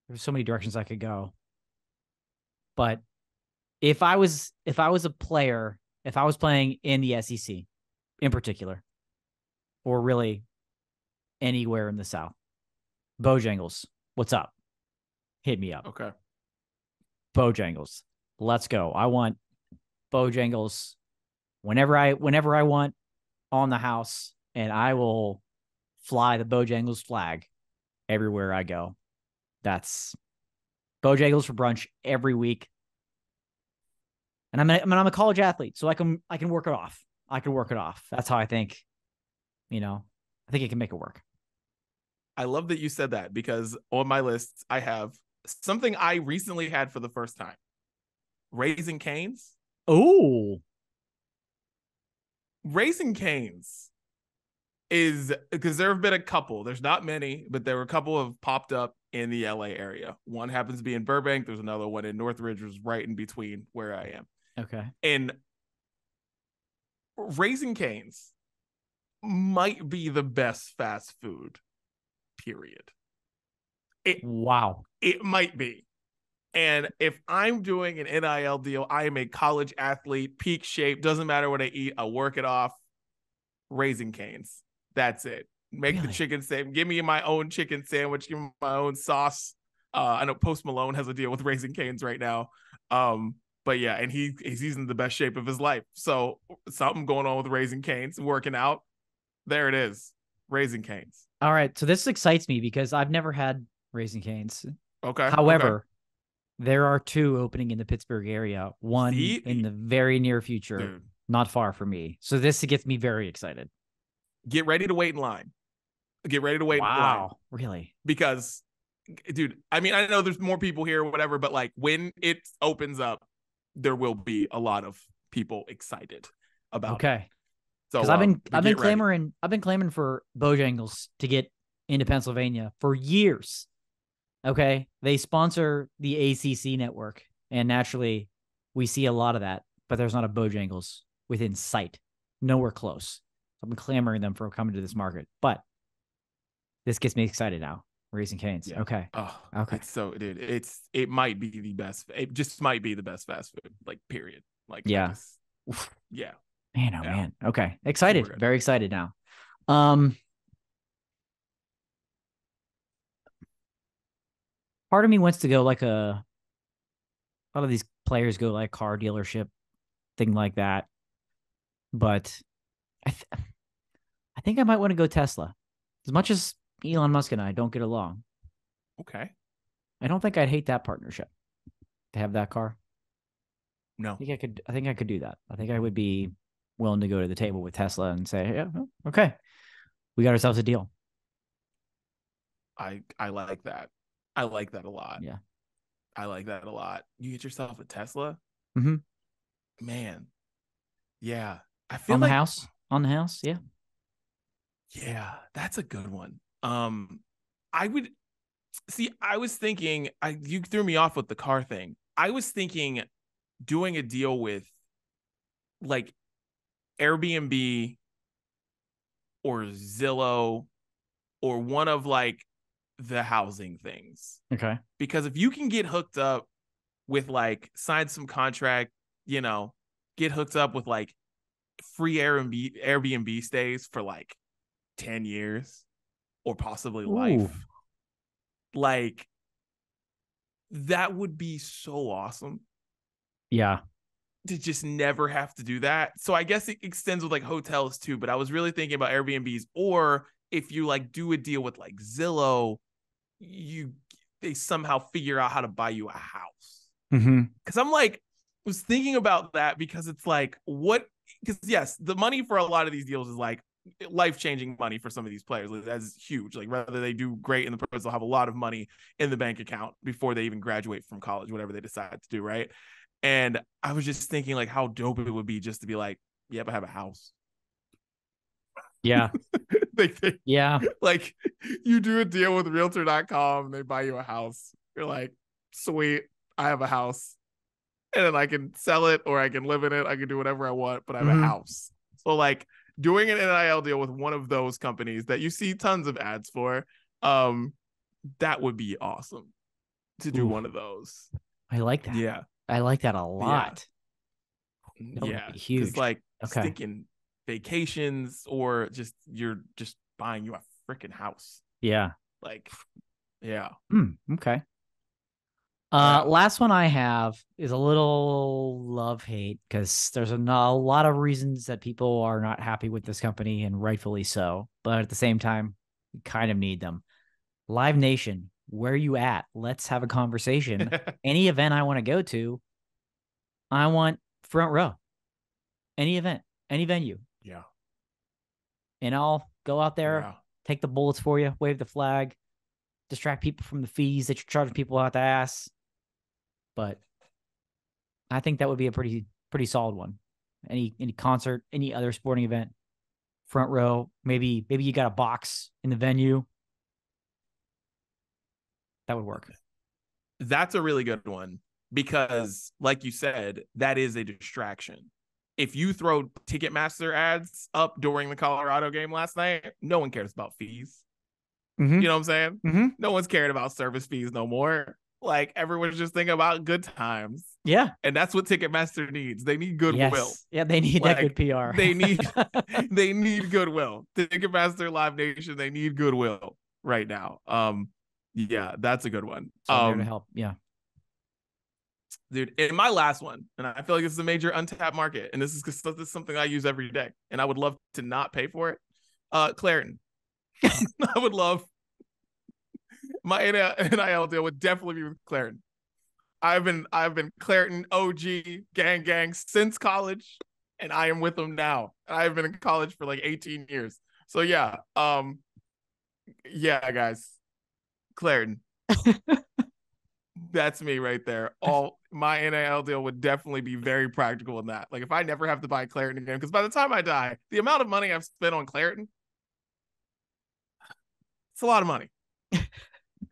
There's so many directions I could go. But if I was a player, if I was playing in the SEC in particular, or really anywhere in the South, Bojangles, what's up? Hit me up. Okay. Bojangles. Let's go. I want Bojangles whenever I want on the house, and I will fly the Bojangles flag everywhere I go. That's Bojangles for brunch every week. And I'm a college athlete, so I can work it off. I can work it off. That's how I think, I think it can make it work. I love that you said that because on my list, I have something I recently had for the first time. Raising Cane's. Oh, Raising Cane's is because there have been a couple. There's not many, but there were a couple have popped up in the LA area. One happens to be in Burbank. There's another one in Northridge, was right in between where I am. okay. And Raising Cane's might be the best fast food, period. Wow. It might be. And if I'm doing an NIL deal, I am a college athlete, peak shape, doesn't matter what I eat, I'll work it off. Raising Cane's. That's it. Make the chicken sandwich. Give me my own chicken sandwich. Give me my own sauce. I know Post Malone has a deal with Raising Cane's right now. But yeah, and he's in the best shape of his life. So something going on with Raising Cane's, working out. There it is. Raising Cane's. All right. So this excites me because I've never had Raising Cane's. Okay. However, there are two opening in the Pittsburgh area. One in the very near future, dude, not far from me. So this gets me very excited. Get ready to wait in line. Get ready to wait in line. Wow. Really? Because, dude, I mean, I know there's more people here or whatever, but like when it opens up, there will be a lot of people excited about it. So because I've been clamoring for Bojangles to get into Pennsylvania for years. Okay, they sponsor the ACC network, and naturally, we see a lot of that. But there's not a Bojangles within sight, nowhere close. I've been clamoring them for coming to this market, but this gets me excited now. Raising Cane's. Yeah. Okay. Oh, okay. So, dude, it might be the best. It just might be the best fast food. Like, period. Like, yeah, yeah. Man, oh man. Okay, excited. Very excited now. Part of me wants to go like a lot of these players go like car dealership thing like that, but I think I might want to go Tesla. As much as Elon Musk and I don't get along, okay, I don't think I'd hate that partnership to have that car. No, I think I could do that. I think I would be willing to go to the table with Tesla and say, yeah, okay, we got ourselves a deal. I like that. I like that a lot. Yeah. I like that a lot. You get yourself a Tesla? Mm-hmm. Man. Yeah. I feel on like the house. Yeah. Yeah, that's a good one. I would see, I was thinking, you threw me off with the car thing. I was thinking doing a deal with like Airbnb or Zillow or one of like the housing things. Okay. Because if you can get hooked up with like sign some contract, get hooked up with like free Airbnb stays for like 10 years or possibly life. Like, that would be so awesome Yeah. to just never have to do that. So I guess it extends with like hotels too, but I was really thinking about Airbnbs, or if you like do a deal with like Zillow, they somehow figure out how to buy you a house. Mm-hmm. Because I'm like, was thinking about that because it's like, what? Because yes, the money for a lot of these deals is like life-changing money for some of these players. That's huge. Like whether they do great in the pros, they'll have a lot of money in the bank account before they even graduate from college, whatever they decide to do, right? And I was just thinking like how dope it would be just to be like, yep, I have a house. Yeah. Yeah. Like you do a deal with realtor.com and they buy you a house. You're like, sweet, I have a house. And then I can sell it or I can live in it. I can do whatever I want, but I have a house. So like doing an NIL deal with one of those companies that you see tons of ads for, that would be awesome to do one of those. I like that. Yeah. I like that a lot. That would be huge. Because like sticking vacations or just you're just buying you a freaking house. Yeah. Like, yeah. Okay. Last one I have is a little love-hate because there's a lot of reasons that people are not happy with this company, and rightfully so. But at the same time, you kind of need them. Live Nation, where you at? Let's have a conversation. Any event I want to go to, I want front row. Any event, any venue. Yeah. And I'll go out there, take the bullets for you, wave the flag, distract people from the fees that you're charging people out the ass. But I think that would be a pretty solid one. Any concert, any other sporting event, front row. Maybe you got a box in the venue. That would work. That's a really good one because, like you said, that is a distraction. If you throw Ticketmaster ads up during the Colorado game last night, no one cares about fees. Mm-hmm. You know what I'm saying? Mm-hmm. No one's caring about service fees no more. Like everyone's just thinking about good times. Yeah. And that's what Ticketmaster needs. They need goodwill. Yes. Yeah, they need that good PR. they need goodwill. Ticketmaster, Live Nation, they need goodwill right now. Yeah, that's a good one. So I'm there to help. Yeah. Dude, in my last one, and I feel like this is a major untapped market, and this is something I use every day, and I would love to not pay for it. Claritin. I would love my NIL deal would definitely be with Claritin. I've been Claritin OG gang since college, and I am with them now. I've been in college for like 18 years. So yeah, yeah, guys, Claritin. That's me right there. All my NIL deal would definitely be very practical in that. Like if I never have to buy Claritin again, because by the time I die, the amount of money I've spent on Claritin, it's a lot of money. I'm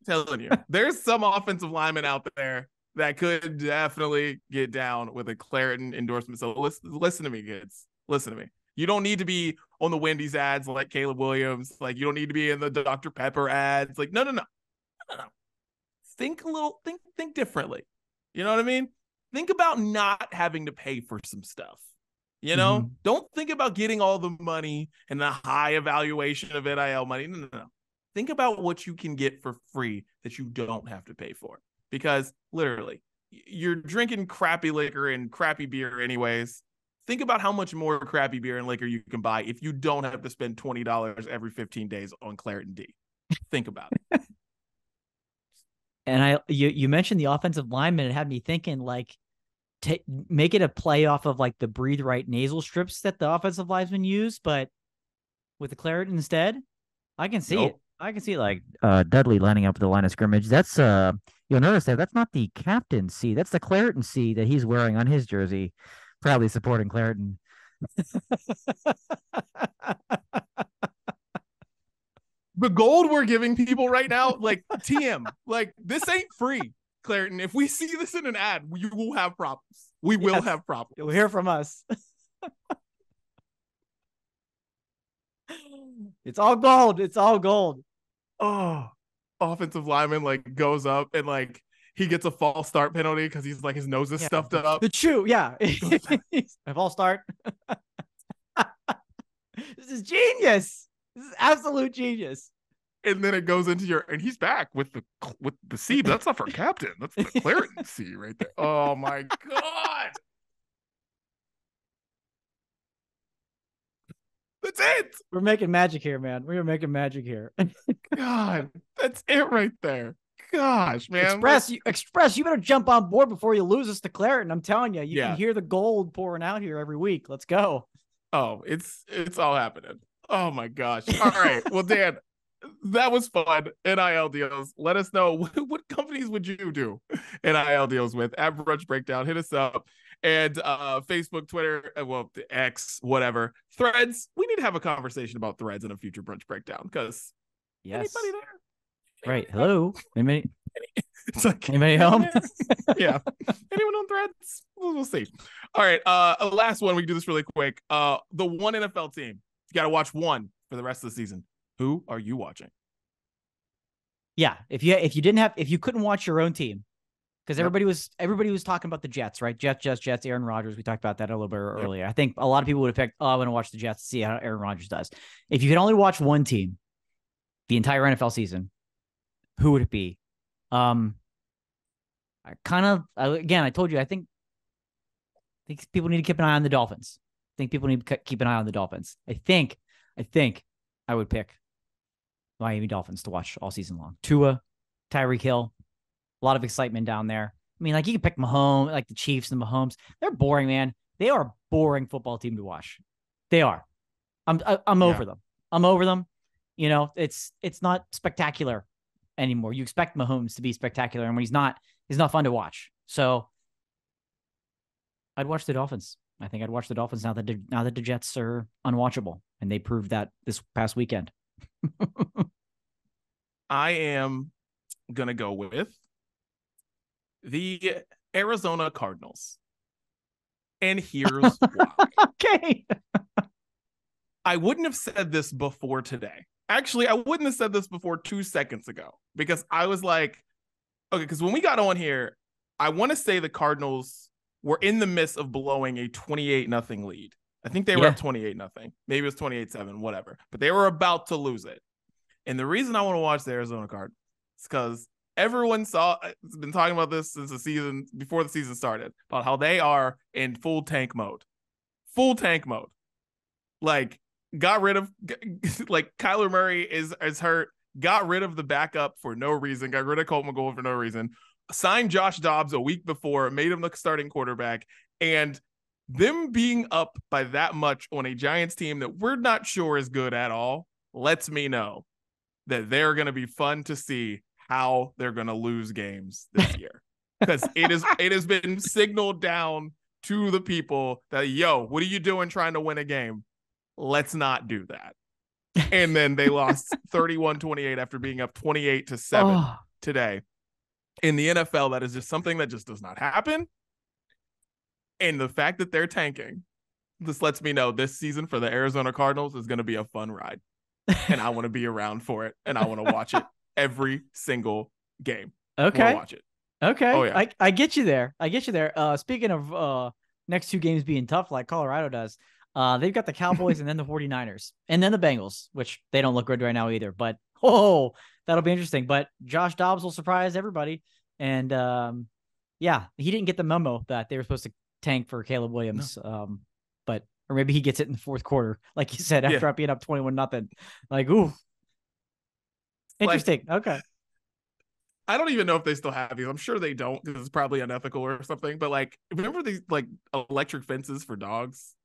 telling you, there's some offensive lineman out there that could definitely get down with a Claritin endorsement. So listen to me, kids. Listen to me. You don't need to be on the Wendy's ads like Caleb Williams. Like you don't need to be in the Dr. Pepper ads. Like no. Think differently. You know what I mean? Think about not having to pay for some stuff. You know, Don't think about getting all the money and the high evaluation of NIL money. No. Think about what you can get for free that you don't have to pay for. Because literally, you're drinking crappy liquor and crappy beer anyways. Think about how much more crappy beer and liquor you can buy if you don't have to spend $20 every 15 days on Claritin D. Think about it. And you mentioned the offensive lineman. It had me thinking like, make it a play off of like the Breathe Right nasal strips that the offensive linemen use, but with the Claritin instead. I can see it. I can see like Dudley lining up at the line of scrimmage. That's you'll notice that's not the captain C. That's the Claritin C that he's wearing on his jersey, proudly supporting Claritin. The gold we're giving people right now, like TM, like this ain't free, Claritin. If we see this in an ad, you will have problems. We will have problems. You'll hear from us. It's all gold. It's all gold. Oh, offensive lineman like goes up and like he gets a false start penalty because he's like his nose is stuffed up. The chew, yeah. A false start. This is genius. This is absolute genius. And then it goes into and he's back with the C, but that's not for captain. That's the Claritin C right there. Oh my God. That's it. We're making magic here, man. We are making magic here. God, that's it right there. Gosh, man. Express, you better jump on board before you lose us to Claritin. I'm telling you, you Yeah. can hear the gold pouring out here every week. Let's go. Oh, it's all happening. Oh my gosh. All right. Well, Dan, that was fun. NIL deals. Let us know what companies would you do NIL deals with at Brunch Breakdown. Hit us up. And Facebook, Twitter, well, X, whatever. Threads. We need to have a conversation about Threads in a future Brunch Breakdown because anybody there? Right. Hello. Anybody? It's like Anybody home? Yeah. Anyone on Threads? We'll see. All right. Last one. We can do this really quick. The one NFL team. You got to watch one for the rest of the season. Who are you watching? Yeah. If you couldn't watch your own team, because everybody was talking about the Jets, right? Jets, Aaron Rodgers. We talked about that a little bit earlier. I think a lot of people would have picked, I want to watch the Jets to see how Aaron Rodgers does. If you could only watch one team the entire NFL season, who would it be? I told you, I think people need to keep an eye on the Dolphins. I think people need to keep an eye on the Dolphins. I think I would pick Miami Dolphins to watch all season long. Tua, Tyreek Hill, a lot of excitement down there. I mean, like you can pick Mahomes, like the Chiefs and Mahomes. They're boring, man. They are a boring football team to watch. They are. I'm over them. I'm over them. You know, it's not spectacular anymore. You expect Mahomes to be spectacular, and when he's not fun to watch. So I'd watch the Dolphins. I think I'd watch the Dolphins now that the Jets are unwatchable, and they proved that this past weekend. I am gonna go with the Arizona Cardinals, and here's why. Okay. I wouldn't have said this before today. Actually, I wouldn't have said this before 2 seconds ago because I was like, okay, because when we got on here, I want to say the Cardinals were in the midst of blowing a 28-0 lead. I think they were up 28-0. Maybe it was 28-7, whatever. But they were about to lose it. And the reason I want to watch the Arizona Cardinals is because everyone has been talking about this since before the season started, about how they are in full tank mode. Full tank mode. Like, got rid of, like, Kyler Murray is hurt, got rid of the backup for no reason, got rid of Colt McCoy for no reason, signed Josh Dobbs a week before, made him the starting quarterback, and them being up by that much on a Giants team that we're not sure is good at all lets me know that they're going to be fun to see how they're going to lose games this year. Because it has been signaled down to the people that, yo, what are you doing trying to win a game? Let's not do that. And then they lost 31-28 after being up 28-7 today. In the NFL, that is just something that just does not happen. And the fact that they're tanking, this lets me know this season for the Arizona Cardinals is going to be a fun ride. And I want to be around for it. And I want to watch it every single game. Okay. I want to watch it. Okay. Oh, yeah. I get you there. Speaking of next two games being tough like Colorado does, they've got the Cowboys and then the 49ers and then the Bengals, which they don't look good right now either. But, that'll be interesting. But Josh Dobbs will surprise everybody. And, he didn't get the memo that they were supposed to tank for Caleb Williams. No. Or maybe he gets it in the fourth quarter, like you said, after being up 21-0. Like, ooh. Interesting. Okay. I don't even know if they still have these. I'm sure they don't because it's probably unethical or something. But like, remember these like electric fences for dogs?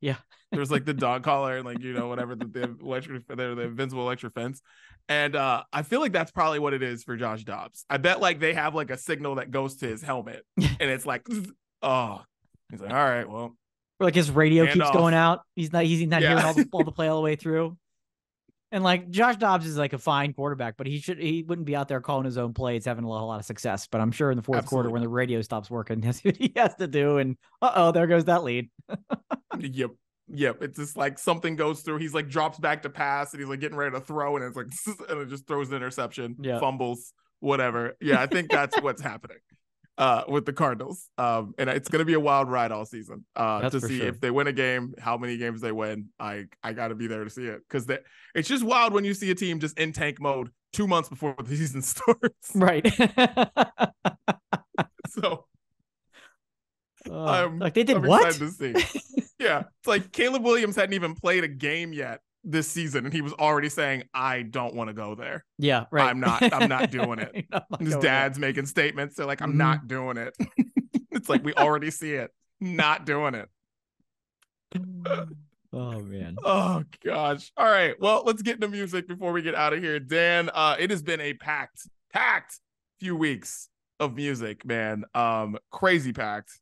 Yeah. There's like the dog collar and like, whatever the invincible electric fence. And I feel like that's probably what it is for Josh Dobbs. I bet like they have like a signal that goes to his helmet and it's like, he's like, all right, well. Or like his radio keeps going out. He's not hearing all the play all the way through. And like Josh Dobbs is like a fine quarterback, but he wouldn't be out there calling his own plays, having a lot of success. But I'm sure in the fourth quarter when the radio stops working, that's what he has to do. And there goes that lead. Yep. It's just like something goes through. He's like drops back to pass and he's like getting ready to throw and it's like and it just throws the interception, fumbles, whatever. Yeah, I think that's what's happening. with the Cardinals. And it's gonna be a wild ride all season. That's To for see sure. if they win a game, how many games they win. I gotta be there to see it because it's just wild when you see a team just in tank mode 2 months before the season starts. Right. So Like they did I'm what? excited to see. Yeah, it's like Caleb Williams hadn't even played a game yet this season, and he was already saying, "I don't want to go there. Yeah, right. I'm not doing it." His dad's making statements. They're like, "I'm not doing it." It's like we already see it. Not doing it. Oh man. Oh gosh. All right. Well, let's get into music before we get out of here. Dan, it has been a packed few weeks of music, man. Crazy packed.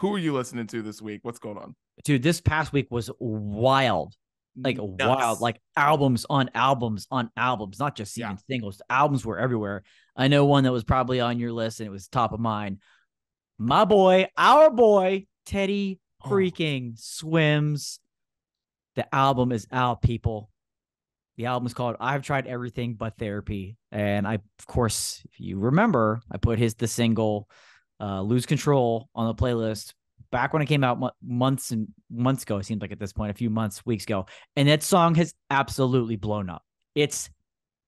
Who are you listening to this week? What's going on? Dude, this past week was wild. Like Nuts. wild, like albums on albums on albums, not just even singles. Albums were everywhere. I know one that was probably on your list and it was top of mind. My boy, our boy, Teddy freaking Swims. The album is out, people. The album is called I've Tried Everything But Therapy. And I, of course, if you remember, I put the single Lose Control on the playlist back when it came out months ago. It seems like at this point, weeks ago. And that song has absolutely blown up. It's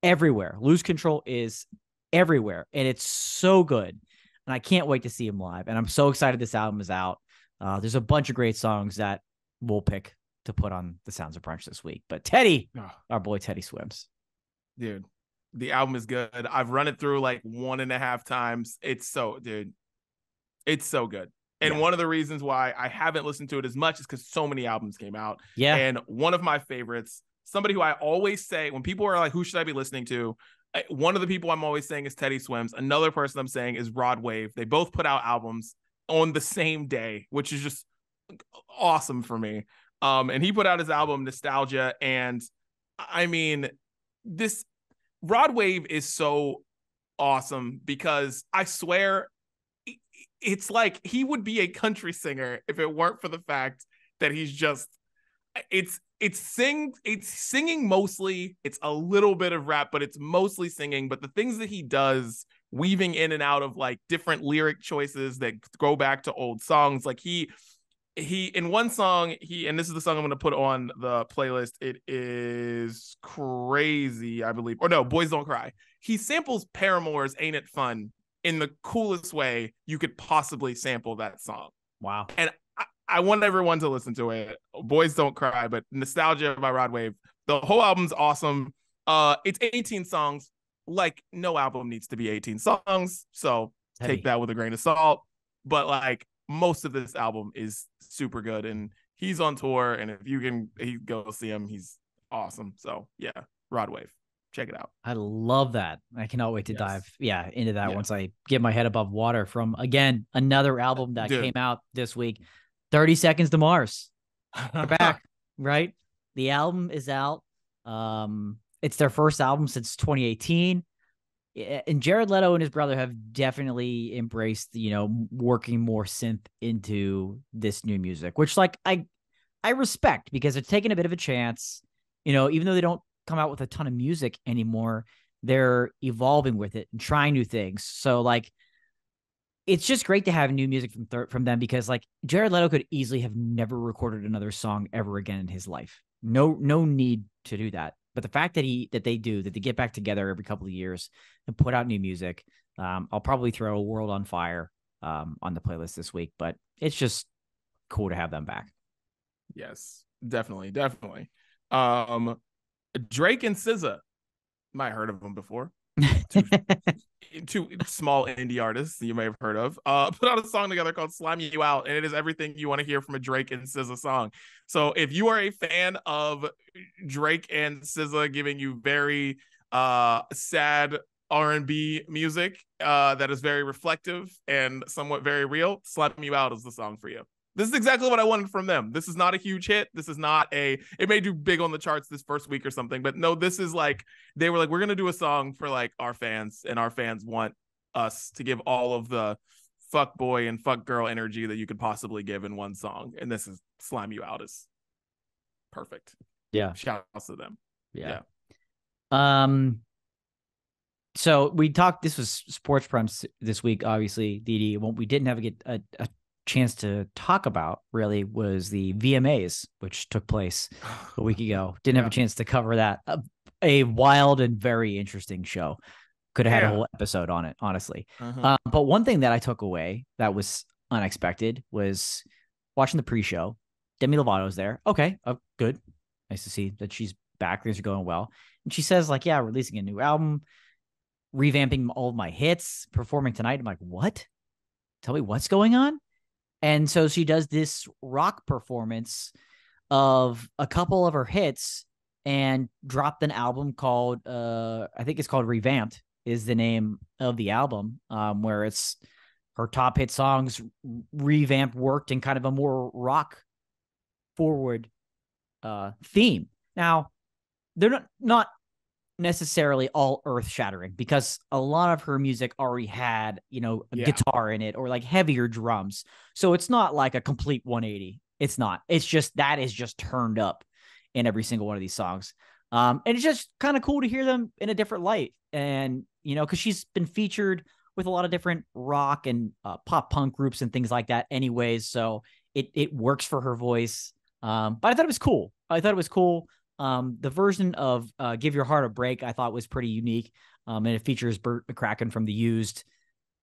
everywhere. Lose Control is everywhere. And it's so good. And I can't wait to see him live. And I'm so excited this album is out. There's a bunch of great songs that we'll pick to put on the Sounds of Brunch this week. But Teddy, our boy Teddy Swims. Dude, the album is good. I've run it through like 1.5 times. It's so good. And one of the reasons why I haven't listened to it as much is because so many albums came out. Yeah. And one of my favorites, somebody who I always say, when people are like, who should I be listening to? One of the people I'm always saying is Teddy Swims. Another person I'm saying is Rod Wave. They both put out albums on the same day, which is just awesome for me. And he put out his album Nostalgia. And I mean, this Rod Wave is so awesome because I swear it's like he would be a country singer if it weren't for the fact that he's just it's singing mostly. It's a little bit of rap, but it's mostly singing. But the things that he does, weaving in and out of like different lyric choices that go back to old songs, like he in one song, and this is the song I'm going to put on the playlist. It is Crazy, I believe. Or no, Boys Don't Cry. He samples Paramore's Ain't It Fun in the coolest way you could possibly sample that song. Wow. And I want everyone to listen to it. Boys Don't Cry, but Nostalgia by Rod Wave. The whole album's awesome. It's 18 songs. Like, no album needs to be 18 songs. So take that with a grain of salt. But like, most of this album is super good, and he's on tour, and if you can go see him, he's awesome. So yeah, Rod Wave, check it out. I love that. I cannot wait to dive into that once I get my head above water from, again, another album that came out this week, 30 Seconds to Mars. They're back, right? The album is out. It's their first album since 2018. And Jared Leto and his brother have definitely embraced, working more synth into this new music, which like I respect because they're taking a bit of a chance, even though they don't come out with a ton of music anymore, they're evolving with it and trying new things. So like, it's just great to have new music from them because like Jared Leto could easily have never recorded another song ever again in his life. No need to do that. But the fact that they get back together every couple of years and put out new music, I'll probably throw World on Fire on the playlist this week, but it's just cool to have them back. Yes, definitely. Drake and SZA, might have heard of them before. Two small indie artists you may have heard of, put out a song together called Slime You Out, and it is everything you want to hear from a Drake and SZA song. So if you are a fan of Drake and SZA giving you very sad R&B music that is very reflective and somewhat very real, Slime You Out is the song for you. This is exactly what I wanted from them. This is not a huge hit. This is not it may do big on the charts this first week or something, but no, this is like, they were like, we're going to do a song for like our fans, and our fans want us to give all of the fuck boy and fuck girl energy that you could possibly give in one song. And this is Slime You Out is perfect. Yeah. Shout out to them. Yeah. So we talked. This was sports prems this week. Obviously, DD. What we didn't have a chance to talk about really was the VMAs, which took place a week ago. Didn't have a chance to cover that. A wild and very interesting show. Could have had a whole episode on it, honestly. But one thing that I took away that was unexpected was watching the pre-show. Demi Lovato's there. Okay, good. Nice to see that she's back. Things are going well. And she says, like, yeah, releasing a new album, revamping all of my hits, performing tonight. I'm like, what? Tell me what's going on? And so she does this rock performance of a couple of her hits and dropped an album called, I think it's called Revamped is the name of the album, where it's her top hit songs revamped, worked in kind of a more rock forward theme. Now, they're not necessarily all earth shattering because a lot of her music already had, a guitar in it or like heavier drums. So it's not like a complete 180. It's not. It's just that is just turned up in every single one of these songs. And it's just kind of cool to hear them in a different light. And, because she's been featured with a lot of different rock and pop punk groups and things like that anyways. So it works for her voice. But I thought it was cool. The version of Give Your Heart a Break I thought was pretty unique. And it features Burt McCracken from The Used.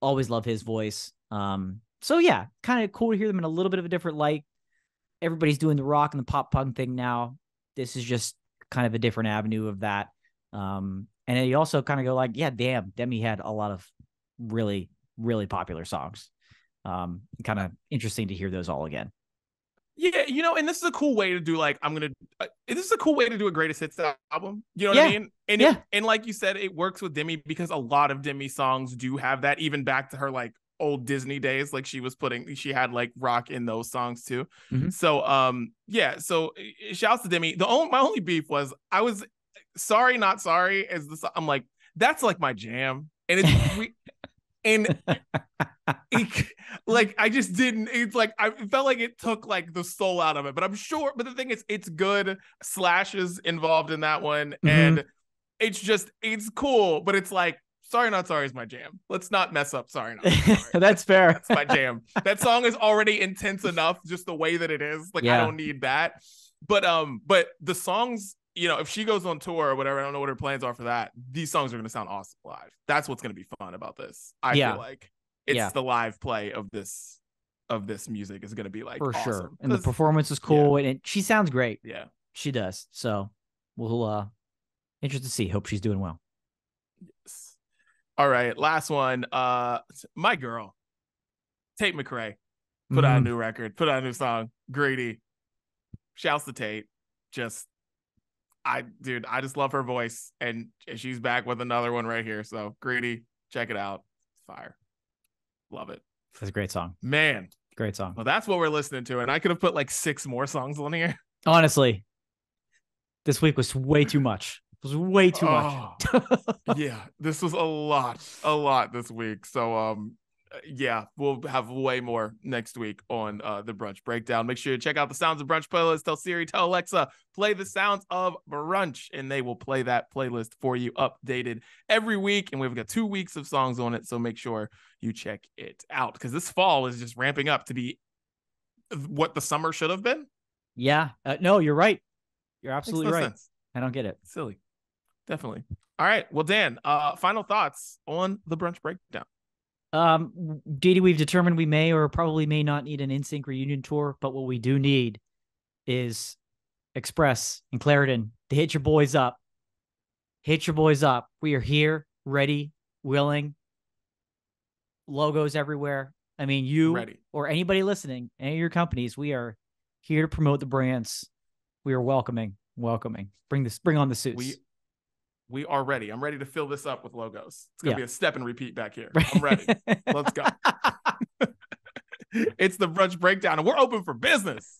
Always love his voice. So yeah, kind of cool to hear them in a little bit of a different light. Everybody's doing the rock and the pop punk thing now. This is just kind of a different avenue of that. And you also kind of go like, yeah, damn, Demi had a lot of really, really popular songs. Kind of interesting to hear those all again. Yeah, and this is a cool way to do this is a cool way to do a greatest hits album. You know what I mean? And and like you said, it works with Demi because a lot of Demi songs do have that, even back to her like old Disney days. Like she had like rock in those songs too. Mm-hmm. So so shouts to Demi. My only beef was I was Sorry Not Sorry I'm like, that's like my jam. And it's like I just didn't. It's like I felt like it took like the soul out of it. But I'm sure. But the thing is, it's good. Slash is involved in that one, and it's cool. But it's like Sorry Not Sorry is my jam. Let's not mess up Sorry Not Sorry. That's fair. That's my jam. That song is already intense enough, just the way that it is. Like I don't need that. But the songs. If she goes on tour or whatever, I don't know what her plans are for that. These songs are going to sound awesome live. That's what's going to be fun about this. I feel like it's the live play of this music is going to be like for awesome. Sure. And the performance is cool and she sounds great. Yeah, she does. So we'll interested to see. Hope she's doing well. Yes. All right, last one. My girl, Tate McRae, put out a new record, put out a new song. Greedy. Shouts to Tate. I just love her voice, and she's back with another one right here. So Greedy, check it out. Fire. Love it. That's a great song. Man. Great song. Well, that's what we're listening to. And I could have put like 6 more songs on here. Honestly, this week was way too much. It was way too much. Yeah, this was a lot this week. So we'll have way more next week on the Brunch Breakdown. Make sure you check out the Sounds of Brunch playlist. Tell Siri, tell Alexa, play the Sounds of Brunch, and they will play that playlist for you updated every week. And we've got 2 weeks of songs on it, so make sure you check it out because this fall is just ramping up to be what the summer should have been. Yeah, no, you're right. You're absolutely right. Sense. I don't get it. Silly. Definitely. All right. Well, Dan, final thoughts on the Brunch Breakdown. Didi, we've determined we may or probably may not need an NSYNC reunion tour, but what we do need is Express and Clarendon to hit your boys up. Hit your boys up. We are here, ready, willing. Logos everywhere. I mean, you ready. Or anybody listening, any of your companies, we are here to promote the brands. We are welcoming. Bring on the suits. We are ready. I'm ready to fill this up with logos. It's going to be a step and repeat back here. I'm ready. Let's go. It's the Brunch Breakdown, and we're open for business.